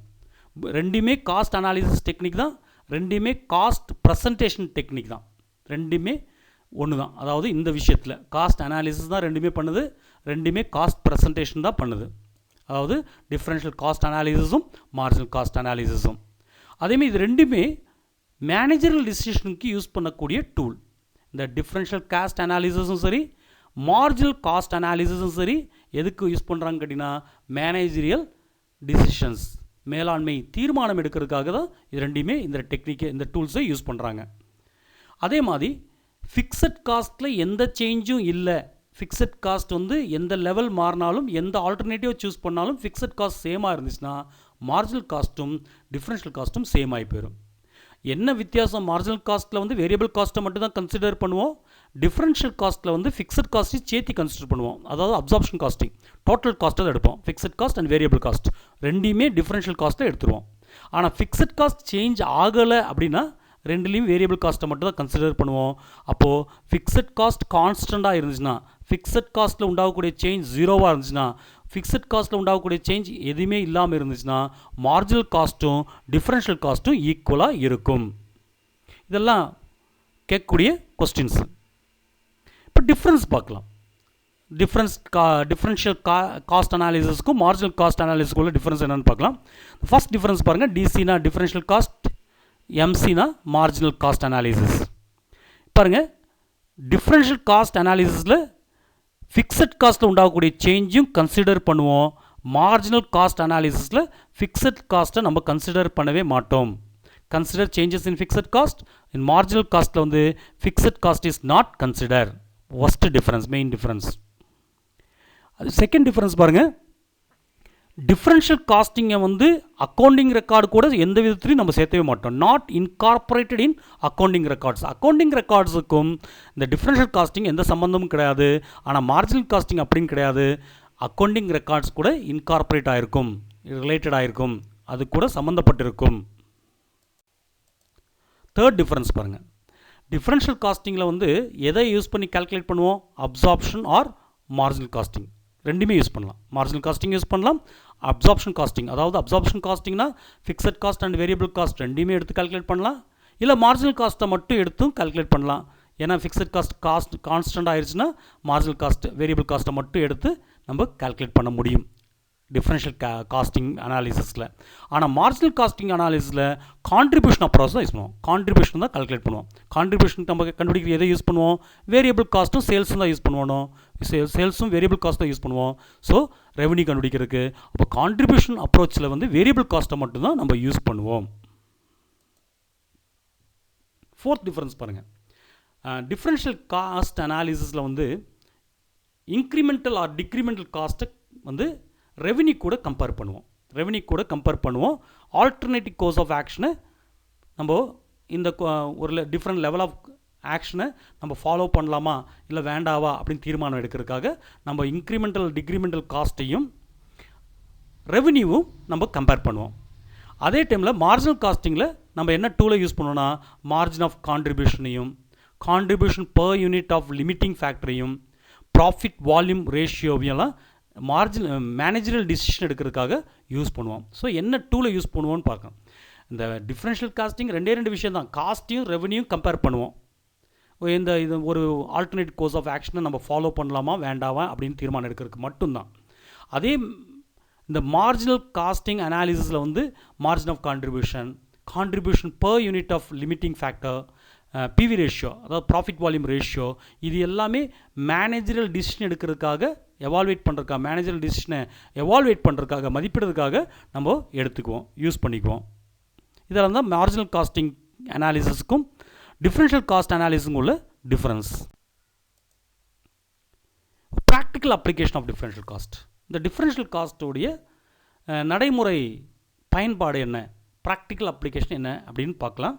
ரெண்டுமே காஸ்ட் அனாலிசிஸ் டெக்னிக் தான், ரெண்டுமே காஸ்ட் ப்ரெசன்டேஷன் டெக்னிக் தான். ரெண்டுமே ஒன்று தான். அதாவது இந்த விஷயத்தில் காஸ்ட் அனாலிசிஸ் தான் ரெண்டுமே பண்ணுது, ரெண்டுமே காஸ்ட் ப்ரெசன்டேஷன் தான் பண்ணுது. அதாவது டிஃப்ரென்ஷியல் காஸ்ட் அனாலிசிஸும் மார்ஜினல் காஸ்ட் அனாலிசிஸும். அதேமாதிரி இது ரெண்டுமே மேனேஜரல் டிசிஷனுக்கு யூஸ் பண்ணக்கூடிய டூல். இந்த டிஃப்ரென்ஷியல் காஸ்ட் அனாலிசிஸும் சரி, மார்ஜினல் காஸ்ட் அனாலிசிஸும் சரி, எதுக்கு யூஸ் பண்ணுறாங்கன்னு கேட்டிங்கன்னா, மேனேஜரியல் டிசிஷன்ஸ், மேலாண்மை தீர்மானம் எடுக்கிறதுக்காக தான் இது ரெண்டுமே இந்த டெக்னிக்கை, இந்த டூல்ஸை யூஸ் பண்ணுறாங்க. அதே மாதிரி ஃபிக்ஸட் காஸ்ட்டில் எந்த சேஞ்சும் இல்லை, ஃபிக்ஸட் காஸ்ட் வந்து எந்த லெவல் மாறினாலும் எந்த ஆல்டர்னேட்டிவ் சூஸ் பண்ணாலும் ஃபிக்ஸட் காஸ்ட் சேமாக இருந்துச்சுன்னா மார்ஜினல் காஸ்ட்டும் டிஃப்ரென்ஷியல் காஸ்ட்டும் சேம் ஆகி போயிடும். என்ன வித்தியாசம், மார்ஜினல் காஸ்ட்டில் வந்து வேரியபிள் காஸ்ட்டை மட்டும் தான் கன்சிடர் பண்ணுவோம், டிஃப்ரென்ஷியல் காஸ்ட்டில் வந்து ஃபிக்ஸட் காஸ்ட்டையும் சேர்த்து கன்சிடர் பண்ணுவோம். அதாவது அப்சார்ப்ஷன் காஸ்டிங் டோட்டல் காஸ்ட்டை தான் எடுப்போம். Fixed cost and variable cost ரெண்டையுமே டிஃப்ரென்ஷியல் காஸ்ட்டில் எடுத்துருவோம். ஆனால் ஃபிக்ஸட் காஸ்ட் சேஞ்ச் ஆகலை அப்படின்னா ரெண்டுலேயும் வேரியபிள் காஸ்ட்டை மட்டும் தான் கன்சிடர் பண்ணுவோம். அப்போது ஃபிக்ஸட் காஸ்ட் கான்ஸ்டண்ட்டாக இருந்துச்சுன்னா, ஃபிக்ஸட் காஸ்ட்டில் உண்டாகக்கூடிய சேஞ்ச் ஜீரோவாக இருந்துச்சுன்னா, ஃபிக்ஸட் காஸ்ட்டில் உண்டாகக்கூடிய சேஞ்ச் எதுவுமே இல்லாமல் இருந்துச்சுன்னா மார்ஜினல் காஸ்ட்டும் டிஃப்ரென்ஷியல் காஸ்ட்டும் ஈக்குவலாக இருக்கும். இதெல்லாம் கேட்கக்கூடிய கொஸ்டின்ஸ். இப்போ டிஃப்ரென்ஸ் பார்க்கலாம். டிஃப்ரென்ஷியல் காஸ்ட் அனாலிசிஸ்க்கும் மார்ஜினல் காஸ்ட் அனாலிசிஸ்க்குள்ள டிஃப்ரென்ஸ் என்னென்னு பார்க்கலாம். ஃபர்ஸ்ட் டிஃப்ரென்ஸ் பாருங்கள், டிசினா டிஃப்ரென்ஷியல் காஸ்ட், எம்சினா மார்ஜினல் காஸ்ட் அனாலிசிஸ். பாருங்கள், டிஃப்ரென்ஷியல் காஸ்ட் அனாலிசிஸில் ஃபிக்ஸட் காஸ்ட்டில் உண்டாகக்கூடிய சேஞ்சும் கன்சிடர் பண்ணுவோம். மார்ஜினல் காஸ்ட் அனாலிசிஸில் ஃபிக்ஸட் காஸ்ட்டை நம்ம கன்சிடர் பண்ணவே மாட்டோம். Consider changes in fixed cost. In marginal காஸ்ட்டில் வந்து fixed cost is not consider. First difference, main difference. அது செகண்ட் டிஃப்ரென்ஸ் பாருங்கள், டிஃப்ரென்ஷியல் காஸ்டிங்கை வந்து அக்கௌண்டிங் ரெக்கார்டு கூட எந்த விதத்துலையும் நம்ம சேர்த்தவே மாட்டோம். Not incorporated in accounting records. Accounting ரெக்கார்ட்ஸுக்கும் இந்த டிஃப்ரென்ஷியல் காஸ்டிங் எந்த சம்மந்தமும் கிடையாது. ஆனால் மார்ஜினல் காஸ்டிங் அப்படின்னு கிடையாது. அக்கௌண்டிங் ரெக்கார்ட்ஸ் கூட இன்கார்பரேட் ஆகிருக்கும், ரிலேட்டட் ஆகிருக்கும், அது கூட சம்மந்தப்பட்டிருக்கும். தேர்ட் டிஃப்ரென்ஸ் பாருங்கள், டிஃப்ரென்ஷியல் காஸ்டிங்கில் வந்து எதை யூஸ் பண்ணி கால்குலேட் பண்ணுவோம், அப்சார்ப்ஷன் ஆர் மார்ஜினல் காஸ்டிங் ரெண்டுமே யூஸ் பண்ணலாம். மார்ஜினல் காஸ்டிங் யூஸ் பண்ணலாம், அப்சார்ப்ஷன் காஸ்டிங், அதாவது அப்சார்ப்ஷன் காஸ்டிங்னா fixed cost and variable cost ரெண்டுமே எடுத்து கால்குலேட் பண்ணலாம். இல்லை மார்ஜினல் காஸ்ட்டை மட்டும் எடுத்தும் கால்குலேட் பண்ணலாம். ஏன்னா ஃபிக்ஸட் காஸ்ட் கான்ஸ்டன்ட் ஆயிடுச்சுன்னா மார்ஜினல் காஸ்ட் வேரியபிள் காஸ்ட்டை மட்டும் எடுத்து நம்ம கால்குலேட் பண்ண முடியும் டிஃப்ரென்ஷியல் காஸ்டிங் அனாலிசிஸில். ஆனால் மார்ஜினல் காஸ்டிங் அனாலிசிஸில் கான்ட்ரிபியூஷன் அப்ரோச் தான் யூஸ் பண்ணுவோம். கான்ட்ரிபியூஷன் தான் கால்குலேட் பண்ணுவோம். கான்ட்ரிபியூஷன் நம்ம கண்டுபிடிக்கிற எதை யூஸ் பண்ணுவோம், வேரியபிள் காஸ்ட்டும் சேல்ஸும் தான் யூஸ் பண்ணுவோம். சேல்ஸும் வேரியபிள் காஸ்ட் தான் யூஸ் பண்ணுவோம். ஸோ ரெவன்யூ கண்டுபிடிக்கிறதுக்கு அப்போ கான்ட்ரிபியூஷன் அப்ரோச்சில் வந்து வேரியபிள் காஸ்ட்டை மட்டும்தான் நம்ம யூஸ் பண்ணுவோம். ஃபோர்த் டிஃப்ரென்ஸ் பாருங்கள், டிஃப்ரென்ஷியல் காஸ்ட் அனாலிசிஸில் வந்து இன்க்ரிமெண்டல் ஆர் டிக்ரிமெண்டல் காஸ்ட்டை வந்து ரெவன்யூ கூட கம்பேர் பண்ணுவோம். ஆல்டர்னேட்டிவ் கோர்ஸ் ஆஃப் ஆக்ஷனை நம்ம இந்த ஒரு டிஃப்ரெண்ட் லெவல் ஆஃப் ஆக்ஷனை நம்ம ஃபாலோ பண்ணலாமா இல்லை வேண்டாவா அப்படின்னு தீர்மானம் எடுக்கிறதுக்காக நம்ம இன்க்ரிமெண்டல் டிக்ரிமெண்டல் காஸ்ட்டையும் ரெவன்யூவும் நம்ம கம்பேர் பண்ணுவோம். அதே டைமில் மார்ஜினல் காஸ்டிங்கில் நம்ம என்ன டூலை யூஸ் பண்ணுவோம்னா மார்ஜின் ஆஃப் கான்ட்ரிபியூஷனையும், contribution per unit of limiting ஃபேக்டரையும், ப்ராஃபிட் வால்யூம் ரேஷியோவையெல்லாம் மேனேஜரல் டிசிஷன் எடுக்கிறதுக்காக யூஸ் பண்ணுவோம். ஸோ என்ன டூலை யூஸ் பண்ணுவோன்னு பார்க்கலாம். இந்த டிஃப்ரென்ஷியல் காஸ்டிங் ரெண்டு விஷயம் தான், காஸ்ட்டையும் ரெவன்யூயும் கம்பேர் பண்ணுவோம். இது ஒரு ஆல்டர்னேட் கோர்ஸ் ஆஃப் ஆக்ஷனை நம்ம ஃபாலோ பண்ணலாமா வேண்டாமா அப்படின்னு தீர்மானம் எடுக்கிறதுக்கு மட்டும்தான். அதே இந்த மார்ஜினல் காஸ்டிங் அனாலிசிஸில் வந்து margin of contribution per unit of limiting factor, PV ratio, அதாவது ப்ராஃபிட் வால்யூம் ரேஷியோ, இது எல்லாமே மேனேஜரல் டிசிஷன் எடுக்கிறதுக்காக மேனேஜரல் டிசிஷனை எவால்வேட் பண்ணுறதுக்காக மதிப்பிடுறதுக்காக நம்ம யூஸ் பண்ணிக்குவோம். இதெல்லாம் தான் மார்ஜினல் காஸ்டிங் அனாலிசிஸுக்கும் டிஃப்ரென்ஷியல் காஸ்ட் அனாலிசிஸுக்கும் உள்ள difference. Practical application of differential cost. இந்த டிஃப்ரென்ஷியல் காஸ்ட்டோடைய நடைமுறை பயன்பாடு என்ன, ப்ராக்டிக்கல் அப்ளிகேஷன் என்ன அப்படின்னு பார்க்கலாம்.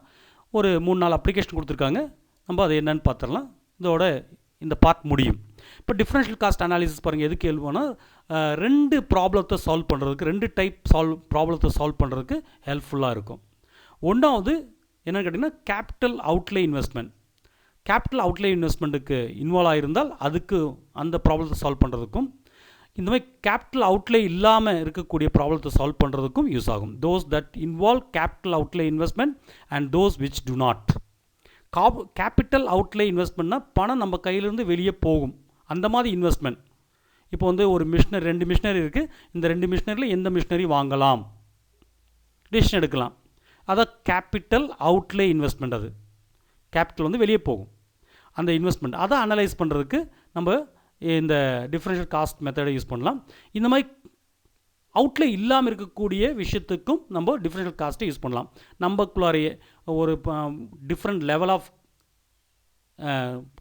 ஒரு 3-4 அப்ளிகேஷன் கொடுத்துருக்காங்க, நம்ம அது என்னன்னு பார்த்துடலாம். இதோட இந்த பார்ட் முடியும். இப்போ டிஃப்ரென்ஷியல் காஸ்ட் அனாலிசிஸ் பாருங்கள், எதுக்கு எழுதுவோன்னா 2 ப்ராப்ளத்தை சால்வ் பண்ணுறதுக்கு, 2 டைப் ப்ராப்ளத்தை சால்வ் பண்ணுறதுக்கு ஹெல்ப்ஃபுல்லாக இருக்கும். ஒன்றாவது என்னென்னு கேட்டிங்கன்னா capital outlay investment. Capital outlay இன்வெஸ்ட்மெண்ட்டுக்கு இன்வால்வ் ஆகியிருந்தால் அதுக்கு அந்த ப்ராப்ளத்தை சால்வ் பண்ணுறதுக்கும், இந்த மாதிரி கேபிட்டல் அவுட்லே இல்லாமல் இருக்கக்கூடிய ப்ராப்ளத்தை சால்வ் பண்ணுறதுக்கும் யூஸ் ஆகும். Those that involve capital outlay investment and those which do not. Capital outlay இன்வெஸ்ட்மெண்ட்னா பணம் நம்ம கையிலேருந்து வெளியே போகும், அந்த மாதிரி இன்வெஸ்ட்மெண்ட். இப்போ வந்து ஒரு மிஷினரி 2 மிஷினரி இருக்குது, இந்த 2 மிஷினரியில் எந்த மிஷினரி வாங்கலாம் டிசிஷன் எடுக்கலாம். அதான் கேபிட்டல் அவுட்லே இன்வெஸ்ட்மெண்ட். அது கேபிட்டல் வந்து வெளியே போகும், அந்த இன்வெஸ்ட்மெண்ட். அதை அனலைஸ் பண்ணுறதுக்கு நம்ம இந்த டிஃப்ரென்ஷியல் காஸ்ட் மெத்தடை யூஸ் பண்ணலாம். இந்த மாதிரி அவுட்லே இல்லாமல் இருக்கக்கூடிய விஷயத்துக்கும் நம்ம டிஃப்ரென்ஷியல் காஸ்ட்டை யூஸ் பண்ணலாம். நம்மக்குள்ளாரையே ஒரு different level of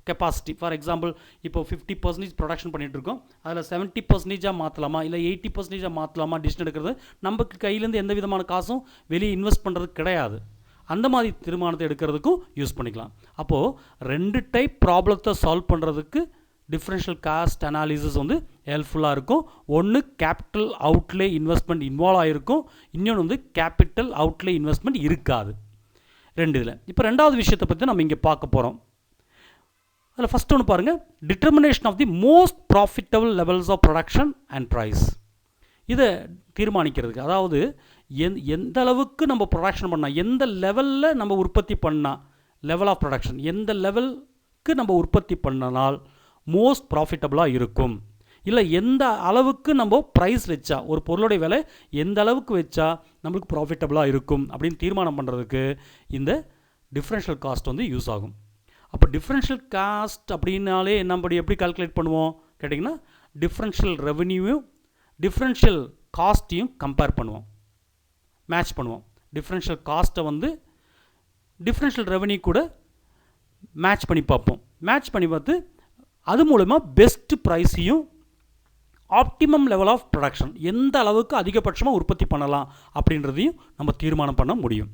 capacity. For example இப்போ 50% ப்ரொடக்ஷன் பண்ணிகிட்ருக்கோம், அதில் 70% மாற்றலாமா இல்லை 80% மாற்றலாமா டிசிஷன் எடுக்கிறது நமக்கு கையிலேருந்து எந்த விதமான காசும் வெளியே இன்வெஸ்ட் பண்ணுறது கிடையாது. அந்த மாதிரி தீர்மானத்தை எடுக்கிறதுக்கும் யூஸ் பண்ணிக்கலாம். அப்போது 2 டைப் ப்ராப்ளத்தை சால்வ் பண்ணுறதுக்கு டிஃப்ரென்ஷியல் காஸ்ட் அனாலிசிஸ் வந்து ஹெல்ப்ஃபுல்லாக இருக்கும். ஒன்று கேபிட்டல் அவுட்லே இன்வெஸ்ட்மெண்ட் இன்வால்வ் ஆகிருக்கும், இன்னொன்று வந்து கேபிட்டல் அவுட்லே இன்வெஸ்ட்மெண்ட் இருக்காது. 2 இதில். இப்போ 2வது விஷயத்தை பற்றி நம்ம இங்கே பார்க்க போகிறோம். அதில் ஃபஸ்ட் ஒன்று பாருங்கள், determination of the most profitable levels of production and price. இதை தீர்மானிக்கிறதுக்கு, அதாவது எந்த அளவுக்கு நம்ம ப்ரொடக்ஷன் பண்ணால், எந்த லெவலில் நம்ம உற்பத்தி பண்ணால், லெவல் ஆஃப் ப்ரொடக்ஷன் எந்த லெவலுக்கு நம்ம உற்பத்தி பண்ணனால் மோஸ்ட் ப்ராஃபிட்டபுளாக இருக்கும், இல்லை எந்த அளவுக்கு நம்ம ப்ரைஸ் வச்சா, ஒரு பொருளுடைய விலை எந்த அளவுக்கு வச்சா நம்மளுக்கு ப்ராஃபிட்டபுளாக இருக்கும் அப்படின்னு தீர்மானம் பண்ணுறதுக்கு இந்த டிஃப்ரென்ஷியல் காஸ்ட் வந்து யூஸ் ஆகும். அப்போ டிஃப்ரென்ஷியல் காஸ்ட் அப்படின்னாலே எப்படி கால்குலேட் பண்ணுவோம் கேட்டிங்கன்னா, டிஃப்ரென்ஷியல் ரெவன்யூவும் டிஃப்ரென்ஷியல் காஸ்ட்டையும் கம்பேர் பண்ணுவோம், மேட்ச் பண்ணுவோம். டிஃப்ரென்ஷியல் காஸ்ட்டை வந்து டிஃப்ரென்ஷியல் ரெவன்யூ கூட மேட்ச் பண்ணி பார்ப்போம். மேட்ச் பண்ணி பார்த்து அது மூலமா பெஸ்ட் ப்ரைஸையும் ஆப்டிமம் லெவல் ஆஃப் ப்ரொடக்ஷன் எந்த அளவுக்கு அதிகபட்சமாக உற்பத்தி பண்ணலாம் அப்படின்றதையும் நம்ம தீர்மானம் பண்ண முடியும்.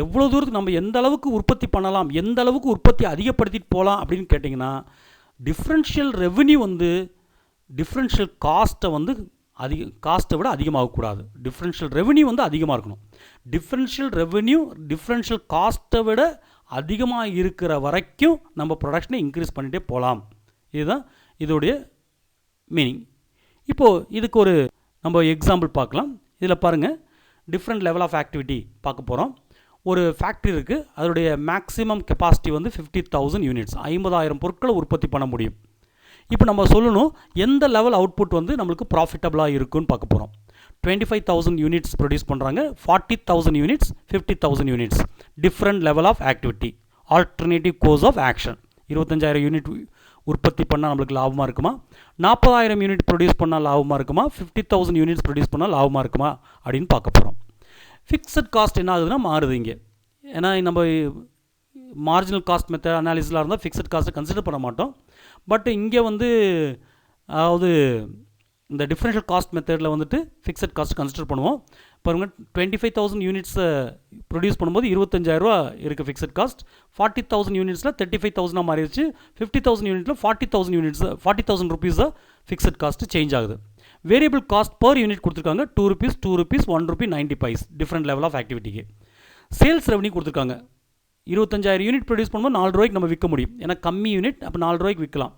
எவ்வளோ தூரத்துக்கு நம்ம எந்த அளவுக்கு உற்பத்தி பண்ணலாம், எந்த அளவுக்கு உற்பத்தி அதிகப்படுத்திட்டு போகலாம் அப்படின்னு கேட்டிங்கன்னா, டிஃப்ரென்ஷியல் ரெவன்யூ வந்து டிஃப்ரென்ஷியல் காஸ்ட்டை வந்து காஸ்ட்டை விட அதிகமாகக்கூடாது. டிஃப்ரென்ஷியல் ரெவன்யூ வந்து அதிகமாக இருக்கணும். டிஃப்ரென்ஷியல் ரெவன்யூ டிஃப்ரென்ஷியல் காஸ்ட்டை விட அதிகமாக இருக்கிற வரைக்கும் நம்ம ப்ரொடக்ஷனை இன்க்ரீஸ் பண்ணிகிட்டே போகலாம். இதுதான் இதோடைய மீனிங். இப்போது இதுக்கு ஒரு நம்ம எக்ஸாம்பிள் பார்க்கலாம். இதில் பாருங்கள், டிஃப்ரெண்ட் லெவல் ஆஃப் ஆக்டிவிட்டி பார்க்க போகிறோம். ஒரு ஃபேக்ட்ரி இருக்குது, அதோடைய மேக்ஸிமம் கெப்பாசிட்டி வந்து 50,000 யூனிட்ஸ், 50,000 பொருட்களை உற்பத்தி பண்ண முடியும். இப்போ நம்ம சொல்லணும் எந்த லெவல் அவுட்புட் வந்து நம்மளுக்கு ப்ராஃபிட்டபுளாக இருக்குன்னு பார்க்க போகிறோம். 25,000 யூனிட்ஸ் ப்ரொடியூஸ் பண்ணுறாங்க, 40,000 units, 50,000 units. Different level of activity, alternative course of action. 25,000 unit உற்பத்தி பண்ணால் நம்மளுக்கு லாபமாக இருக்குமா, 40,000 யூனிட் ப்ரொடியூஸ் பண்ணால் லாபமாக இருக்குமா, 50,000 யூனிட்ஸ் ப்ரொடியூஸ் பண்ணால் லாபமாக இருக்குமா அப்படின்னு பார்க்க போகிறோம். ஃபிக்ஸட் காஸ்ட் என்ன ஆகுதுன்னா மாறுது இங்கே. ஏன்னா நம்ம மார்ஜினல் காஸ்ட் மெத்தட் அனாலிசிஸில் இருந்தால் ஃபிக்ஸட் காஸ்ட்டை கன்சிடர் பண்ண மாட்டோம். பட் இங்கே வந்து அதாவது இந்த டிஃப்ரென்ஷியல் காஸ்ட் மெத்தடில் வந்துட்டு ஃபிக்ஸட் காஸ்ட் கன்சிடர் பண்ணுவோம். பாருங்கள், 25,000 யூனிட்ஸை ப்ரொடியூஸ் பண்ணும்போது 25,000 ரூபா இருக்குது ஃபிக்ஸட் காஸ்ட். 40,000 யூனிட்ஸில் 35,000 மாறிடுச்சு. 50,000 யூனிட்டில் 40,000 யூனிட்ஸ் 40,000 ருபீஸாக ஃபிக்ஸட் காஸ்ட்டு சேஞ்ச் ஆகுது. வேரியபிள் காஸ்ட் பர் யூனிட் கொடுத்துருக்காங்க, 2 rupees, 2 rupees, 1 rupee 90 paise. Different level of ஆக்டிவிட்டிக்கு. சேல்ஸ் ரெவன்யூ கொடுத்துருக்காங்க. 25,000 யூனிட் ப்ரொடியூஸ் பண்ணும்போது 4 ரூபாய்க்கு நம்ம விற்க முடியும். ஏன்னா கம்மி யூனிட், அப்போ 4 ரூபாய்க்கு விற்கலாம்.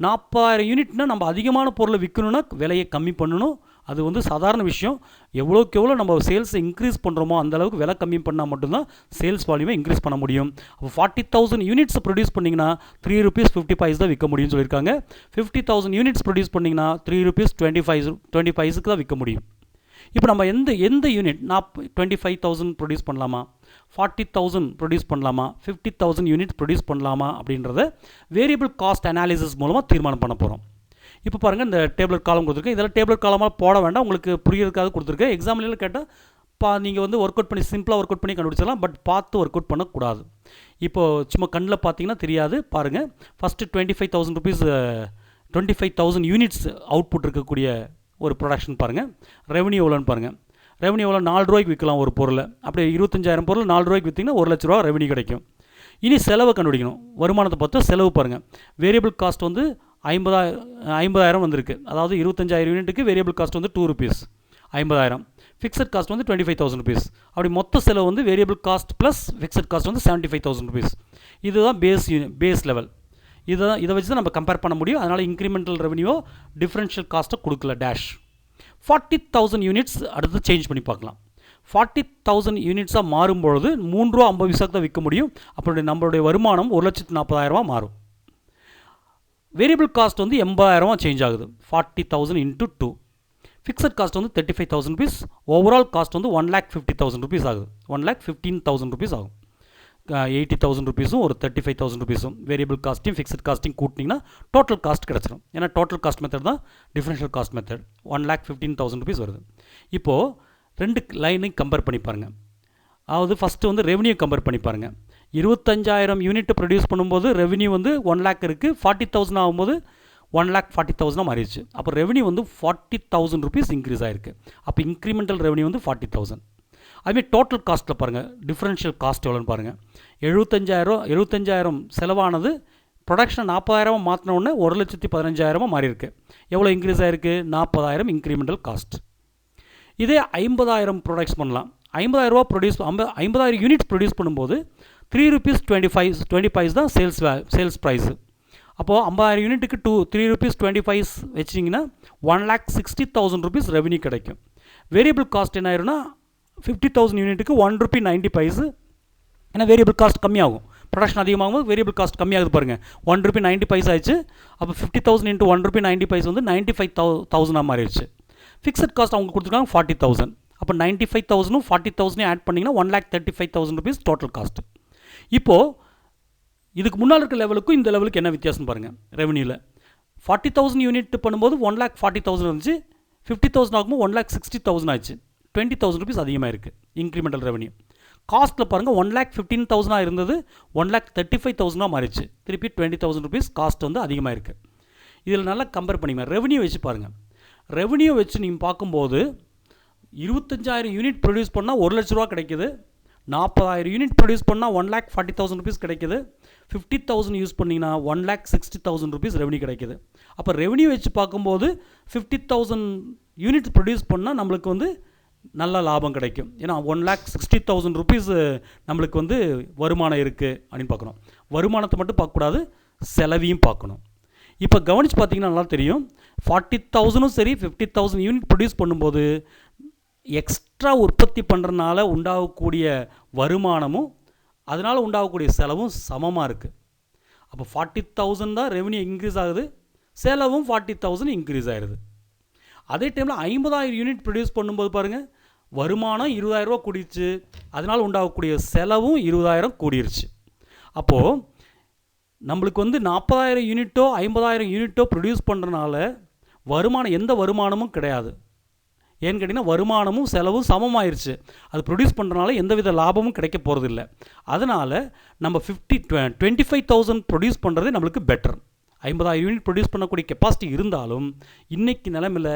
40,000 யூனிட்னால் நம்ம அதிகமான பொருளை விற்கணுன்னா விலையை கம்மி பண்ணணும். அது வந்து சாதாரண விஷயம். எவ்வளோக்கு எவ்வளோ நம்ம சேல்ஸை இன்க்ரீஸ் பண்ணுறோமோ அந்தளவுக்கு விலை கம்மி பண்ணால் மட்டும்தான் சேல்ஸ் வால்யூமை இன்க்ரீஸ் பண்ண முடியும். அப்போ 40,000 யூனிட்ஸ் ப்ரொடியூஸ் பண்ணிங்கன்னா 3 rupees 50 paise தான் விற்க முடியும்னு சொல்லியிருக்காங்க. 50,000 யூனிட்ஸ் ப்ரொடியூஸ் பண்ணிங்கன்னா 3 rupees 20 paise தான் விற்க முடியும். இப்போ நம்ம எந்த யூனிட் 25,000 ப்ரொடியூஸ் பண்ணலாமா, 40,000 ப்ரொடியூஸ் பண்ணலாமா, 50,000 யூனிட்ஸ் ப்ரொடியூஸ் பண்ணலாமா அப்படின்றத வேரியபிள் காஸ்ட் அனாலிசிஸ் மூலமாக தீர்மானம் பண்ண போகிறோம். இப்போ பாருங்கள், இந்த டேபிள் காலம் கொடுத்துருக்கேன். இதெல்லாம் டேபிள் காலமாக போட வேண்டாம், உங்களுக்கு புரியறதுக்காக கொடுத்துருக்கேன். எக்ஸாம்பிள் கேட்டால் நீங்கள் வந்து ஒர்க் அவுட் பண்ணி சிம்பிளாக ஒர்க் அவுட் பண்ணி கண்டுபிடிச்சிடலாம். பட் பார்த்து ஒர்க் அவுட் பண்ணக்கூடாது. இப்போது சும்மா கண்ணில் பார்த்தீங்கன்னா தெரியாது. பாருங்கள், ஃபஸ்ட்டு 25,000 rupees 25,000 யூனிட்ஸ் அவுட்புட் இருக்கக்கூடிய ஒரு ப்ரொடக்ஷன் பாருங்கள். ரெவன்யூ எவ்வளோன்னு பாருங்கள். ரெவன்யூ எவ்வளோ, 4 ரூபாய்க்கு விற்கலாம் ஒரு பொருளை. அப்படியே 25,000 பொருள் 4 ரூபாய்க்கு விற்றிங்கன்னா 1 லட்ச ரூபா ரெவன்யூ கிடைக்கும். இனி செலவை கண்டுபிடிக்கணும். வருமானத்தை பார்த்தா செலவு பாருங்கள். வேரியபிள் காஸ்ட் வந்து 50,000 வந்திருக்கு. அதாவது 25,000 யூனிட்டுக்கு வேரியபிள் காஸ்ட் வந்து 2 rupees 50,000. ஃபிக்ஸட் காஸ்ட் வந்து 25,000 rupees. அப்படி மொத்த செலவு வந்து variable cost plus fixed cost வந்து 75,000 rupees. இதுதான் பேஸ் லெவல். இதை வச்சு தான் நம்ம கம்பேர் பண்ண முடியும். அதனால் இன்க்ரிமெண்டல் ரெவன்யூவோ டிஃப்ரென்ஷியல் காஸ்ட்டை கொடுக்கல டேஷ். 40,000 யூனிட்ஸ் அடுத்து சேஞ்ச் பண்ணி பார்க்கலாம். 40,000 யூனிட்ஸாக மாறும்பொழுது 3 ரூபா 50 பைசாக்கு தான் விற்க முடியும். அப்படி நம்மளுடைய வருமானம் 1,40,000 மாறும். வேரியபிள் காஸ்ட் வந்து 80,000 சேஞ்ச் ஆகுது. 40,000 into 2. ஃபிக்ஸட் காஸ்ட் வந்து 35,000 rupees. ஓவரால் காஸ்ட் வந்து 1,50,000 rupees ஆகுது. 1,15,000 rupees ஆகும். 80,000 rupeesம் ஒரு 35,000 rupeesம் வேரியபிள் காஸ்ட்டையும் ஃபிக்ஸட் காஸ்ட்டையும் கூட்டினீங்கன்னா டோட்டல் காஸ்ட் கிடச்சிடும். ஏன்னா டோட்டல் காஸ்ட் மெத்தட் தான் டிஃப்ரென்ஷியல் காஸ்ட் மெத்தட். 1,15,000 rupees வருது. இப்போது 2 லைனையும் கம்பேர் பண்ணி பாருங்கள். அதாவது ஃபஸ்ட்டு வந்து ரெவன்யூ கம்பேர் பண்ணி பாருங்கள். 25,000 யூனிட் ப்ரொடியூஸ் பண்ணும்போது ரெவென்யூ வந்து 1 lakh இருக்குது. 40,000 ஆகும்போது 1,40,000 மாறிடுச்சு. அப்போ ரெவென்யூ வந்து 40,000 rupees இன்க்ரீஸ் ஆகிருக்கு. அப்போ இன்க்ரிமெண்டல் ரெவென்யூ வந்து 40,000. அதுமாதிரி டோட்டல் காஸ்ட்டில் பாருங்கள், டிஃப்ரென்ஷியல் காஸ்ட் எவ்வளோன்னு பாருங்கள். 75,000 செலவானது ப்ரொடக்ஷன் 40,000 மாற்றின உடனே 1,15,000 மாறி இருக்கு. எவ்வளோ இன்க்ரீஸ் ஆகிருக்கு? 40,000 இன்க்ரிமெண்டல் காஸ்ட். இதே 50,000 ப்ரொடக்ட்ஸ் பண்ணலாம். 50,000 யூனிட்ஸ் ப்ரொடியூஸ் பண்ணும்போது 3 rupees 25 தான் சேல்ஸ் ப்ரைஸு. அப்போது 50,000 யூனிட்டுக்கு 3 rupees 25 வச்சிங்கன்னா 1,60,000 rupees ரெவென்யூ கிடைக்கும். வேரியபிள் காஸ்ட் என்ன ஆயிரும்னா 50,000 யூனிட்டுக்கு 1 rupee 90 paise. ஏன்னா வேரியபிள் காஸ்ட் கம்மியாகும், ப்ரொடக்ஷன் அதிகமாகும், வேரியபிள் காஸ்ட் கம்மியாகுது பாருங்கள். 1 rupee 90 paise ஆயிடுச்சு. அப்போ 50,000 into 1 rupee 90 paise வந்து 95,000 மாறிடுச்சு. ஃபிக்ஸட் காஸ்ட் அவங்க கொடுத்துருக்காங்க 40,000. அப்போ 95,000 40,000 ஆட் பண்ணிங்கன்னா 1,35,000 rupees டோட்டல் காஸ்ட். இப்போது இதுக்கு முன்னால் இருக்க லெவலுக்கும் இந்த லெவலுக்கு என்ன வித்தியாசம் பாருங்கள். ரெவென்யூவில் 40,000 யூனிட் பண்ணும்போது 1,40,000 இருந்துச்சு. 50,000 ஆகும்போது 1,60,000 ஆயிடுச்சு. 20,000 rupees அதிகமாக இருக்குது இன்க்ரிமெண்டல் ரெவென்யூ. காஸ்ட்டில் பாருங்கள் 1,15,000 இருந்தது 1,35,000 மாறிடுச்சு. திருப்பி 20,000 rupees காஸ்ட் வந்து அதிகமாக இருக்குது. இதில் நல்லா கம்பேர் பண்ணிங்க. ரெவென்யூ வச்சு பாருங்கள். ரெவென்யூ வச்சு நீங்கள் பார்க்கும்போது 25,000 யூனிட் ப்ரொடியூஸ் பண்ணால் 1 லட்ச ரூபா கிடைக்குது. 40,000 யூனிட் ப்ரொடியூஸ் பண்ணால் 1,40,000 rupees கிடைக்குது. 50,000 யூஸ் பண்ணிங்கன்னா 1,60,000 rupees ரெவென்யூ கிடைக்குது. அப்போ ரெவென்யூ வச்சு பார்க்கும்போது 50,000 யூனிட் ப்ரொடியூஸ் பண்ணால் நம்மளுக்கு வந்து நல்ல லாபம் கிடைக்கும். ஏன்னா 1,60,000 rupees நம்மளுக்கு வந்து வருமானம் இருக்குது அப்படின்னு பார்க்குறோம். வருமானத்தை மட்டும் பார்க்கக்கூடாது, செலவையும் பார்க்கணும். இப்போ கவனித்து பார்த்தீங்கன்னா நல்லா தெரியும். 40,000 சரி 50,000 யூனிட் ப்ரொடியூஸ் பண்ணும்போது எக்ஸ்ட்ரா உற்பத்தி பண்ணுறதுனால உண்டாகக்கூடிய வருமானமும் அதனால் உண்டாகக்கூடிய செலவும் சமமாக இருக்குது. அப்போ 40,000 தான் ரெவென்யூ இன்க்ரீஸ் ஆகுது, செலவும் 40,000 இன்க்ரீஸ் ஆகிடுது. அதே டைமில் 50,000 யூனிட் ப்ரொடியூஸ் பண்ணும்போது பாருங்கள், வருமானம் 20,000 ரூபா கூடிருச்சு, அதனால் உண்டாகக்கூடிய செலவும் 20,000 கூடிருச்சு. அப்போது நம்மளுக்கு வந்து 40,000 யூனிட்டோ 50,000 யூனிட்டோ ப்ரொடியூஸ் பண்ணுறதுனால வருமானம் எந்த வருமானமும் கிடையாது. ஏன்னு கேட்டிங்கன்னா வருமானமும் செலவும் சமமாயிருச்சு. அது ப்ரொடியூஸ் பண்ணுறதுனால எந்தவித லாபமும் கிடைக்க போகிறதில்ல. அதனால் நம்ம 25,000 ப்ரொடியூஸ் பண்ணுறதே நம்மளுக்கு பெட்டர். 50,000 யூனிட் ப்ரொடியூஸ் பண்ணக்கூடிய கெப்பாசிட்டி இருந்தாலும் இன்றைக்கி நிலைமையில்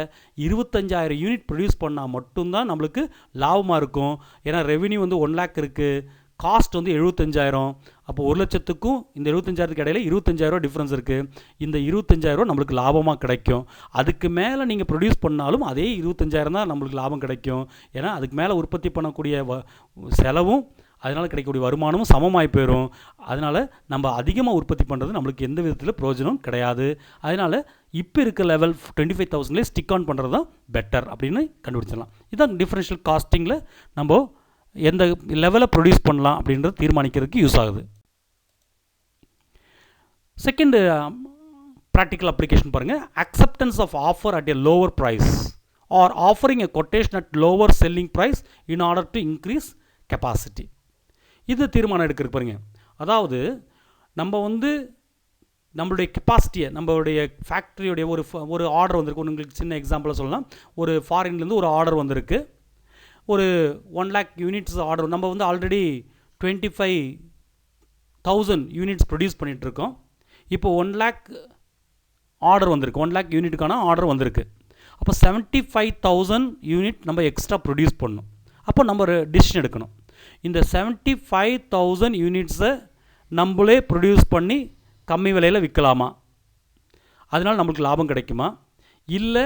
25,000 யூனிட் ப்ரொடியூஸ் பண்ணால் மட்டும்தான் நம்மளுக்கு லாபமாக இருக்கும். ஏன்னா ரெவென்யூ வந்து 1 lakh இருக்குது, காஸ்ட் வந்து 75,000. அப்போ 1 லட்சத்துக்கும் இந்த 75,000க்கு இடையில 25,000 டிஃப்ரென்ஸ் இருக்குது. இந்த 25,000 நம்மளுக்கு லாபமாக கிடைக்கும். அதுக்கு மேலே நீங்கள் ப்ரொடியூஸ் பண்ணாலும் அதே 25,000 தான் நம்மளுக்கு லாபம் கிடைக்கும். ஏன்னா அதுக்கு மேலே உற்பத்தி பண்ணக்கூடிய செலவும் அதனால் கிடைக்கக்கூடிய வருமானமும் சமமாகி போயிடும். அதனால் நம்ம அதிகமாக உற்பத்தி பண்ணுறது நம்மளுக்கு எந்த விதத்தில் பிரயோஜனம் கிடையாது. அதனால் இப்போ இருக்க லெவல் 25,000லேயே ஸ்டிக் ஆன் பண்ணுறது தான் பெட்டர் அப்படின்னு கண்டுபிடிச்சிடலாம். இதுதான் டிஃப்ரென்ஷியல் காஸ்டிங்கில் நம்ம எந்த லெவலில் ப்ரொடியூஸ் பண்ணலாம் அப்படின்றது தீர்மானிக்கிறதுக்கு யூஸ் ஆகுது. செகண்ட் ப்ராக்டிக்கல் அப்ளிகேஷன் பாருங்கள். Acceptance of offer at a lower price or offering a quotation at lower selling price in order to increase capacity. இது தீர்மானம் எடுக்கிறது பாருங்க. அதாவது நம்ம வந்து நம்மளுடைய கெப்பாசிட்டியை, நம்மளுடைய ஃபேக்ட்ரியுடைய ஒரு ஆர்டர் வந்திருக்கு. உங்களுக்கு சின்ன எக்ஸாம்பிளாக சொல்லலாம். ஒரு ஃபாரின்லேருந்து ஒரு ஆர்டர் வந்திருக்கு. ஒரு 1 lakh யூனிட்ஸ் ஆர்டர். நம்ம வந்து ஆல்ரெடி 25,000 யூனிட்ஸ் ப்ரொடியூஸ் பண்ணிகிட்ருக்கோம். இப்போ 1 lakh ஆர்டர் வந்திருக்கு. 1 lakh யூனிட்டுக்கான ஆர்டர் வந்திருக்கு. அப்போ 75,000 யூனிட் நம்ம எக்ஸ்ட்ரா ப்ரொடியூஸ் பண்ணணும். அப்போ நம்ம ஒரு டிசிஷன் எடுக்கணும். இந்த 75,000 யூனிட்ஸை நம்மளே ப்ரொடியூஸ் பண்ணி கம்மி விலையில் விற்கலாமா? அதனால் நம்மளுக்கு லாபம் கிடைக்குமா? இல்லை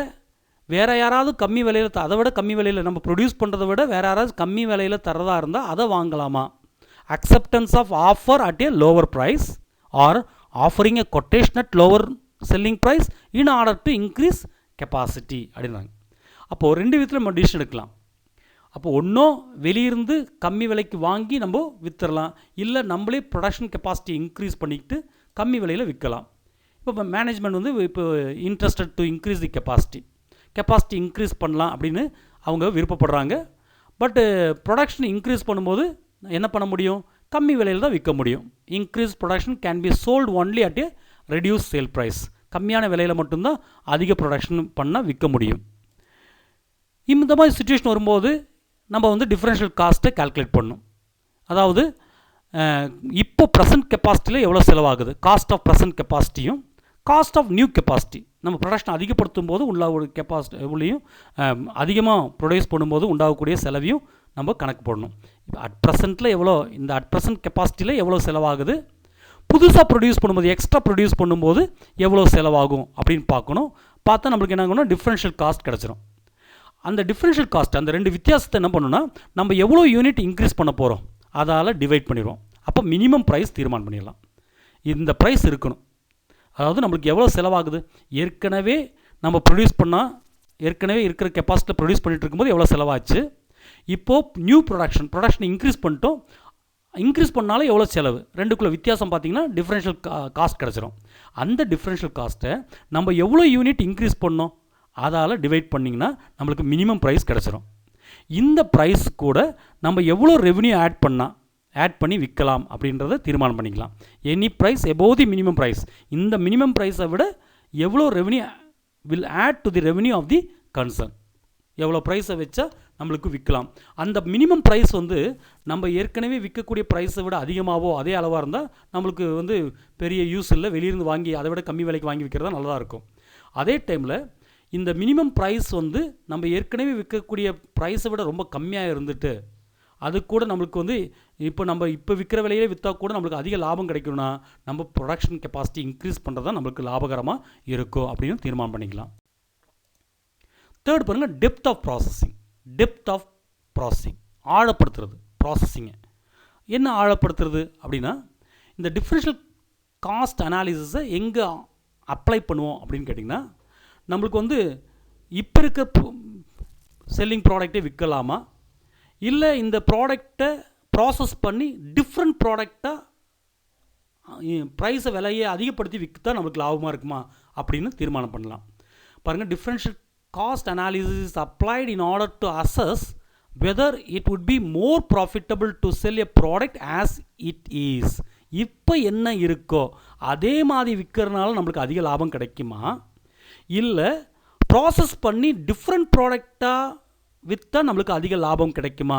வேறு யாராவது கம்மி விலையில் அதை விட கம்மி விலையில் நம்ம ப்ரொடியூஸ் பண்ணுறதை விட வேறு யாராவது கம்மி விலையில் தரதாக இருந்தால் அதை வாங்கலாமா? Acceptance of offer at a lower price or offering a quotation at lower selling price in order to increase capacity அப்படின்னாங்க. அப்போது 2 விதத்தில் நம்ம டிசிஷன் எடுக்கலாம். அப்போ ஒன்றும் வெளியிருந்து கம்மி விலைக்கு வாங்கி நம்ம விற்றுடலாம், இல்லை நம்மளே ப்ரொடக்ஷன் கெப்பாசிட்டி இன்க்ரீஸ் பண்ணிக்கிட்டு கம்மி விலையில் விற்கலாம். இப்போ மேனேஜ்மெண்ட் வந்து இப்போ interested to increase the capacity increase பண்ணலாம் அப்படின்னு அவங்க விருப்பப்படுறாங்க. பட்டு ப்ரொடக்ஷன் இன்க்ரீஸ் பண்ணும்போது என்ன பண்ண முடியும்? கம்மி விலையில் தான் விற்க முடியும். Increase production can be sold only at a reduce sale price. கம்மியான விலையில் மட்டும்தான் அதிக ப்ரொடக்ஷன் பண்ணால் விற்க முடியும். இந்த மாதிரி சுச்சுவேஷன் வரும்போது நம்ம வந்து டிஃப்ரென்ஷியல் காஸ்ட்டை கால்குலேட் பண்ணணும். அதாவது இப்போ ப்ரெசன்ட் கெப்பாசிட்டியில் எவ்வளோ செலவாகுது, காஸ்ட் ஆஃப் ப்ரெசன்ட் கெப்பாசிட்டியும் காஸ்ட் ஆஃப் நியூ கெப்பாசிட்டி, நம்ம ப்ரொடக்ஷன் அதிகப்படுத்தும் போது உள்ள கெப்பாசிட்டி உள்ளேயும் அதிகமாக ப்ரொடியூஸ் பண்ணும்போது உண்டாகக்கூடிய செலவையும் நம்ம கணக்கு போடணும். இப்போ அட் ப்ரெசென்ட்டில் எவ்வளோ, இந்த அட் ப்ரெசென்ட் கெப்பாசிட்டியில் எவ்வளோ செலவாகுது, புதுசாக ப்ரொடியூஸ் பண்ணும்போது எக்ஸ்ட்ரா ப்ரொடியூஸ் பண்ணும்போது எவ்வளோ செலவாகும் அப்படின்னு பார்க்கணும். பார்த்தா நம்மளுக்கு என்ன ஆகும்னா டிஃப்ரென்ஷியல் காஸ்ட் கிடச்சிரும். அந்த டிஃப்ரென்ஷியல் காஸ்ட், அந்த ரெண்டு வித்தியாசத்தை என்ன பண்ணணும்னா, நம்ம எவ்வளோ யூனிட் இன்க்ரீஸ் பண்ண போகிறோம் அதால் டிவைட் பண்ணிடுவோம். அப்போ மினிமம் ப்ரைஸ் தீர்மானம் பண்ணிடலாம். இந்த ப்ரைஸ் இருக்கணும். அதாவது நம்மளுக்கு எவ்வளோ செலவாகுது, ஏற்கனவே நம்ம ப்ரொடியூஸ் பண்ணால் ஏற்கனவே இருக்கிற கெப்பாசிட்டியில் ப்ரொடியூஸ் பண்ணிகிட்டு இருக்கும்போது எவ்வளோ செலவாச்சு, இப்போது நியூ ப்ரொடக்ஷன் இன்க்ரீஸ் பண்ணிட்டோம், இன்க்ரீஸ் பண்ணாலும் எவ்வளோ செலவு, ரெண்டுக்குள்ளே வித்தியாசம் பார்த்திங்கன்னா டிஃப்ரென்ஷியல் காஸ்ட் கிடச்சிரும். அந்த டிஃப்ரென்ஷியல் காஸ்ட்டை நம்ம எவ்வளோ யூனிட் இன்க்ரீஸ் பண்ணோம் அதால் டிவைட் பண்ணிங்கன்னா நம்மளுக்கு மினிமம் ப்ரைஸ் கிடச்சிரும். இந்த ப்ரைஸ் கூட நம்ம எவ்வளோ ரெவென்யூ ஆட் பண்ணி விற்கலாம் அப்படின்றத தீர்மானம் பண்ணிக்கலாம். Any price above the minimum price, இந்த மினிமம் ப்ரைஸை விட எவ்வளோ revenue will add to the revenue of the concern, எவ்வளோ ப்ரைஸை வச்சா நம்மளுக்கு விற்கலாம். அந்த மினிமம் ப்ரைஸ் நம்ம ஏற்கனவே விற்கக்கூடிய ப்ரைஸை விட அதிகமாகவோ அதே அளவாக இருந்தால் நம்மளுக்கு பெரிய யூஸ் இல்லை, வெளியிருந்து வாங்கி அதை விட கம்மி விலைக்கு வாங்கி விற்கிறதா நல்லதாக இருக்கும். அதே டைமில் இந்த மினிமம் ப்ரைஸ் நம்ம ஏற்கனவே விற்கக்கூடிய ப்ரைஸை விட ரொம்ப கம்மியாக இருந்துட்டு அது கூட நம்மளுக்கு இப்போ விற்கிற விலையிலே விற்றா கூட நம்மளுக்கு அதிக லாபம் கிடைக்கணும்னா நம்ம ப்ரொடக்ஷன் கெப்பாசிட்டி இன்க்ரீஸ் பண்ணுறது தான் நம்மளுக்கு லாபகரமாக இருக்கும் அப்படின்னு தீர்மானம் பண்ணிக்கலாம். தேர்ட் பாருங்கள், டெப்த் ஆஃப் ப்ராசஸிங், ஆழப்படுத்துறது ப்ராசஸிங்கை. என்ன ஆழப்படுத்துறது அப்படின்னா, இந்த டிஃப்ரென்ஷியல் காஸ்ட் அனாலிசிஸை எங்கே அப்ளை பண்ணுவோம் அப்படின்னு கேட்டிங்கன்னா, நம்மளுக்கு இப்போ இருக்க செல்லிங் ப்ராடக்டே விற்கலாமா, இல்லை இந்த ப்ராடக்டை ப்ராசஸ் பண்ணி டிஃப்ரெண்ட் ப்ராடக்டாக ப்ரைஸை விலையை அதிகப்படுத்தி விற்கத்தா நம்மளுக்கு லாபமாக இருக்குமா அப்படின்னு தீர்மானம் பண்ணலாம். பாருங்கள், differential cost analysis is applied in order to assess whether it would be more profitable to sell a product as it is. இப்போ என்ன இருக்கோ அதே மாதிரி விற்கிறதுனால நம்மளுக்கு அதிக லாபம் கிடைக்குமா, இல்லை ப்ராசஸ் பண்ணி டிஃப்ரெண்ட் ப்ராடக்டாக விற்றா நம்மளுக்கு அதிக லாபம் கிடைக்குமா,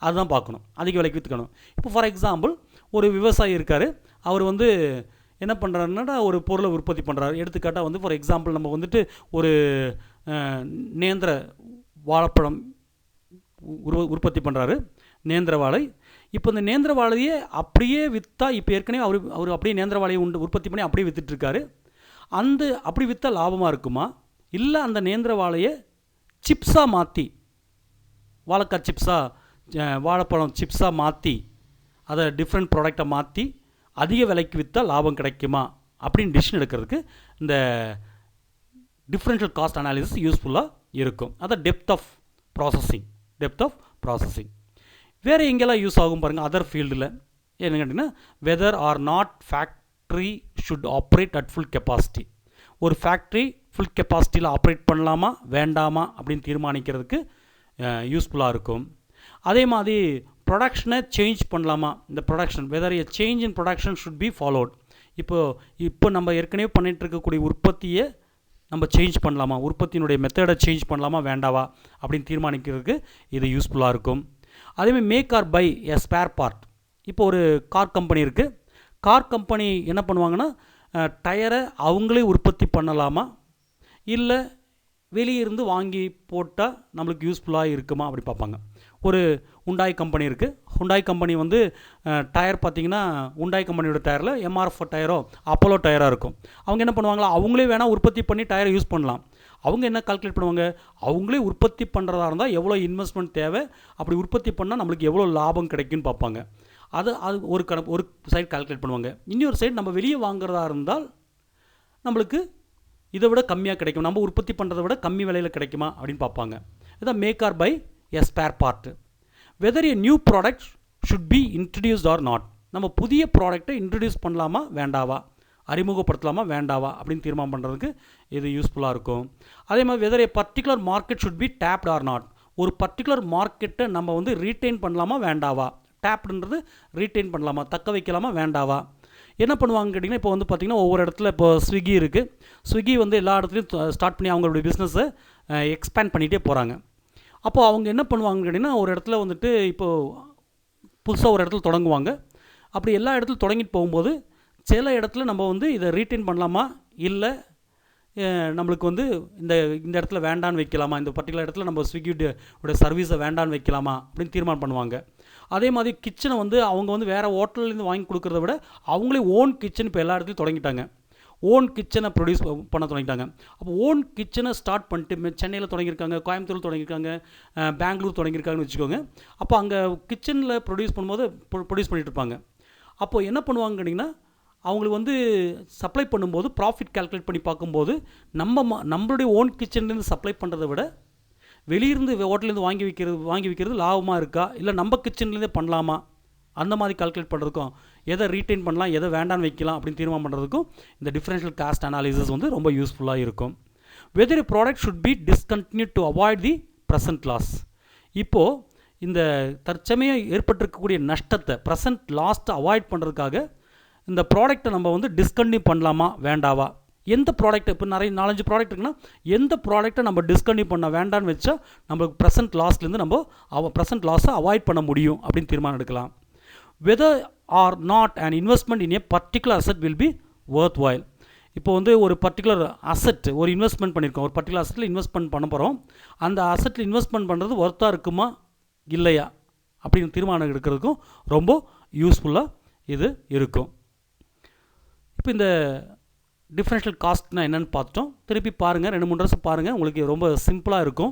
அதுதான் பார்க்கணும். அதிக விலைக்கு விற்றுக்கணும். இப்போ ஃபார் எக்ஸாம்பிள் ஒரு விவசாயி இருக்கார், அவர் என்ன பண்ணுறாருன்னா ஒரு பொருளை உற்பத்தி பண்ணுறாரு. எடுத்துக்காட்டாக ஃபார் எக்ஸாம்பிள் நம்ம ஒரு நேந்திர வாழைப்பழம் உற்பத்தி பண்ணுறாரு, நேந்திர வாழை. இப்போ இந்த நேந்திர வாழையை அப்படியே விற்றா, இப்போ ஏற்கனவே அவர் அப்படியே நேந்திர வாழையை உற்பத்தி பண்ணி அப்படியே விற்றுட்ருக்காரு. அப்படி விற்றா லாபமாக இருக்குமா, இல்லை அந்த நேந்திர வாழையை சிப்ஸாக மாற்றி, வாழைக்காய் சிப்ஸாக வாழைப்பழம் சிப்ஸாக மாற்றி அதை டிஃப்ரெண்ட் ப்ராடக்டை மாற்றி அதிக விலைக்கு விற்றா லாபம் கிடைக்குமா அப்படின்னு டிசிஷன் எடுக்கிறதுக்கு இந்த டிஃப்ரென்ஷியல் காஸ்ட் அனாலிசிஸ் யூஸ்ஃபுல்லாக இருக்கும். அதான் டெப்த் ஆஃப் ப்ராசஸிங். வேறு எங்கெல்லாம் யூஸ் ஆகும் பாருங்கள், அதர் ஃபீல்டில் என்ன கேட்டிங்கன்னா, whether or not factory should operate at full capacity. ஒரு ஃபேக்ட்ரி ஃபுல் கெப்பாசிட்டியில் ஆப்ரேட் பண்ணலாமா வேண்டாமா அப்படின்னு தீர்மானிக்கிறதுக்கு யூஸ்ஃபுல்லாக இருக்கும். அதே மாதிரி ப்ரொடக்ஷனை சேஞ்ச் பண்ணலாமா, இந்த production whether a change in production should be followed. இப்போ நம்ம ஏற்கனவே பண்ணிகிட்டு இருக்கக்கூடிய உற்பத்தியை நம்ம சேஞ்ச் பண்ணலாமா, உற்பத்தியினுடைய மெத்தடை சேஞ்ச் பண்ணலாமா வேண்டாவா அப்படின்னு தீர்மானிக்கிறதுக்கு இது யூஸ்ஃபுல்லாக இருக்கும். அதேமாதிரி make or buy a spare part. இப்போ ஒரு கார் கம்பெனி இருக்குது, கார் கம்பெனி என்ன பண்ணுவாங்கன்னா, டயரை அவங்களே உற்பத்தி பண்ணலாமா, இல்லை வெளியே இருந்து வாங்கி போட்டால் நம்மளுக்கு யூஸ்ஃபுல்லாக இருக்குமா அப்படி பார்ப்பாங்க. ஒரு உண்டாய் கம்பெனி இருக்குது, உண்டாய் கம்பெனி டயர் பார்த்திங்கன்னா, உண்டாய் கம்பெனியோட டயரில் எம்ஆர்எஃப் டயரோ அப்போலோ டயராக இருக்கும். அவங்க என்ன பண்ணுவாங்களா, அவங்களே வேணால் உற்பத்தி பண்ணி டயரை யூஸ் பண்ணலாம். அவங்க என்ன கால்குலேட் பண்ணுவாங்க, அவங்களே உற்பத்தி பண்ணுறதா இருந்தால் எவ்வளோ இன்வெஸ்ட்மெண்ட் தேவை, அப்படி உற்பத்தி பண்ணால் நம்மளுக்கு எவ்வளோ லாபம் கிடைக்குன்னு பார்ப்பாங்க. அது ஒரு சைடு கால்குலேட் பண்ணுவாங்க. இன்னொரு சைடு நம்ம வெளியே வாங்குறதா இருந்தால் நம்மளுக்கு இதை விட கம்மியாக கிடைக்கும், நம்ம உற்பத்தி பண்ணுறதை விட கம்மி விலையில் கிடைக்குமா அப்படின்னு பார்ப்பாங்க. இதான் make or buy a spare part. Whether a new product should be introduced or not. நம்ம புதிய ப்ராடக்டை இன்ட்ரடியூஸ் பண்ணலாமா வேண்டாவா, அறிமுகப்படுத்தலாமா வேண்டாவா அப்படின்னு தீர்மானம் பண்ணுறதுக்கு இது யூஸ்ஃபுல்லாக இருக்கும். அதே மாதிரி whether a particular market should be tapped or not. ஒரு பர்டிகுலர் மார்க்கெட்டை நம்ம ரீட்டைன் பண்ணலாமா வேண்டாவா, டேப்டுன்றது ரீட்டைன் பண்ணலாமா, தக்க வைக்கலாமா வேண்டாவா. என்ன பண்ணுவாங்கன்னு கேட்டிங்கன்னா, இப்போ பார்த்திங்கன்னா ஒவ்வொரு இடத்துல இப்போ ஸ்விக்கி இருக்குது, ஸ்விக்கி எல்லா இடத்துலையும் ஸ்டார்ட் பண்ணி அவங்களுடைய பிஸ்னஸை எக்ஸ்பேண்ட் பண்ணிகிட்டே போகிறாங்க. அப்போது அவங்க என்ன பண்ணுவாங்கன்னு கேட்டிங்கன்னா, ஒரு இடத்துல இப்போது புதுசாக ஒரு இடத்துல தொடங்குவாங்க. அப்படி எல்லா இடத்துலையும் தொடங்கிட்டு போகும்போது சில இடத்துல நம்ம வந்து இதை ரீட்டைன் பண்ணலாமா, இல்லை நம்மளுக்கு வந்து இந்த இந்த இடத்துல வேண்டான்னு வைக்கலாமா, இந்த பர்டிகுலர் இடத்துல நம்ம ஸ்விக்கி உடைய சர்வீஸை வேண்டான்னு வைக்கலாமா அப்படின்னு தீர்மானம் பண்ணுவாங்க. அதே மாதிரி கிச்சனை வந்து அவங்க வந்து வேறு ஹோட்டல்லேருந்து வாங்கி கொடுக்குறத விட அவங்களே ஓன் கிச்சன் இப்போ எல்லா இடத்துலையும் தொடங்கிட்டாங்க. ஓன் கிச்சனை ப்ரொடியூஸ் பண்ண தொடங்கிட்டாங்க. அப்போ ஓன் கிச்சனை ஸ்டார்ட் பண்ணிட்டு சென்னையில் தொடங்கியிருக்காங்க, கோயம்புத்தூர் தொடங்கியிருக்காங்க, பெங்களூர் தொடங்கியிருக்காங்கன்னு வச்சுக்கோங்க. அப்போ அங்கே கிச்சனில் ப்ரொடியூஸ் பண்ணும்போது ப்ரொடியூஸ் பண்ணிகிட்டு இருப்பாங்க. அப்போது என்ன பண்ணுவாங்க கேட்டிங்கன்னா, அவங்களுக்கு வந்து சப்ளை பண்ணும்போது ப்ராஃபிட் கால்குலேட் பண்ணி பார்க்கும்போது நம்மளுடைய ஓன் கிச்சன்லேருந்து சப்ளை பண்ணுறதை விட வெளியிருந்து ஹோட்டல்லேருந்து வாங்கி வைக்கிறது லாபமாக இருக்கா, இல்லை நம்ம கிச்சன்லேருந்தே பண்ணலாமா, அந்த மாதிரி கால்குலேட் பண்ணுறதுக்கும் எதை ரீட்டைன் பண்ணலாம், எதை வேண்டான்னு வைக்கலாம் அப்படின்னு தீர்மானம் பண்ணுறதுக்கும் இந்த டிஃபரன்ஷியல் காஸ்ட் அனாலிசிஸ் வந்து ரொம்ப யூஸ்ஃபுல்லாக இருக்கும். Whether product should be discontinue to avoid the present loss. இப்போது இந்த தற்சமயம் ஏற்பட்டிருக்கக்கூடிய நஷ்டத்தை, ப்ரெசன்ட் லாஸ்ட்டை அவாய்ட் பண்ணுறதுக்காக இந்த ப்ராடக்ட்டை நம்ம வந்து டிஸ்கண்டினியூ பண்ணலாமா வேண்டாவா, எந்த ப்ராடக்ட் இப்போ நிறைய 4-5 ப்ராடக்ட் இருக்குன்னா எந்த ப்ராடக்ட்டை நம்ம டிஸ்கண்டினியூ பண்ண வேண்டான்னு வச்சா நம்மளுக்கு ப்ரெசன்ட் லாஸ்லேருந்து நம்ம ப்ரெசன்ட் லாஸை அவாய்ட் பண்ண முடியும் அப்படின்னு தீர்மானம் எடுக்கலாம். Whether or not and investment in a particular asset will be worth while. இப்போ வந்து ஒரு பர்டிகுலர் அசெட் ஒரு இன்வெஸ்ட்மெண்ட் பண்ணியிருக்கோம், ஒரு பர்டிகுலர் அசெட்டில் இன்வெஸ்ட்மெண்ட் பண்ண போகிறோம், அந்த அசெட்டில் இன்வெஸ்ட்மெண்ட் பண்ணுறது ஒர்த்தாக இருக்குமா இல்லையா அப்படின்னு தீர்மானம் எடுக்கிறதுக்கும் ரொம்ப யூஸ்ஃபுல்லாக இது இருக்கும். இப்போ இந்த டிஃபரன்ஷியல் காஸ்ட்னா என்னென்னு பார்த்துட்டோம். திருப்பி பாருங்கள், 2-3 வருஷம் பாருங்கள், உங்களுக்கு ரொம்ப சிம்பிளாக இருக்கும்.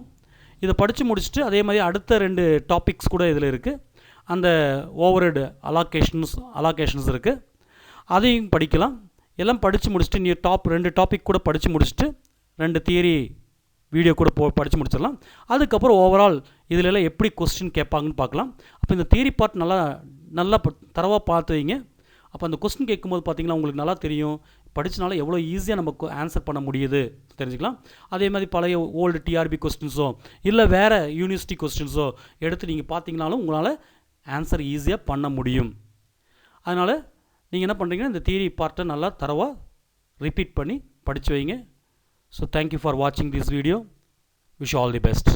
இதை படித்து முடிச்சுட்டு அதே மாதிரி அடுத்த 2 டாபிக்ஸ் கூட இதில் இருக்குது. அந்த ஓவர்ஹெட் அலாகேஷன்ஸ் இருக்குது, அதையும் படிக்கலாம். எல்லாம் படித்து முடிச்சுட்டு நீ 2 டாபிக் கூட படித்து முடிச்சுட்டு 2 தியரி வீடியோ கூட படித்து முடிச்சிடலாம். அதுக்கப்புறம் ஓவரால் இதிலெல்லாம் எப்படி கொஸ்டின் கேட்பாங்கன்னு பார்க்கலாம். அப்போ இந்த தியரி பார்ட் நல்லா தரவாக பார்த்து வைங்க. அப்போ அந்த கொஸ்டின் கேட்கும்போது பார்த்தீங்கன்னா உங்களுக்கு நல்லா தெரியும், படித்தனால எவ்வளோ ஈஸியாக நமக்கு ஆன்சர் பண்ண முடியுது தெரிஞ்சுக்கலாம். அதே மாதிரி பழைய ஓல்டு டிஆர்பி கொஸ்டின்ஸோ இல்லை வேறு யூனிவர்சிட்டி கொஸ்டின்ஸோ எடுத்து நீங்கள் பார்த்தீங்கனாலும் உங்களால் ஆன்சர் ஈஸியாக பண்ண முடியும். அதனால் நீங்கள் என்ன பண்ணுறீங்கன்னா இந்த தியரி பார்ட்டை நல்லா தரவாக ரிப்பீட் பண்ணி படித்து வைங்க. ஸோ தேங்க்யூ ஃபார் வாட்சிங் this video. Wish all the best.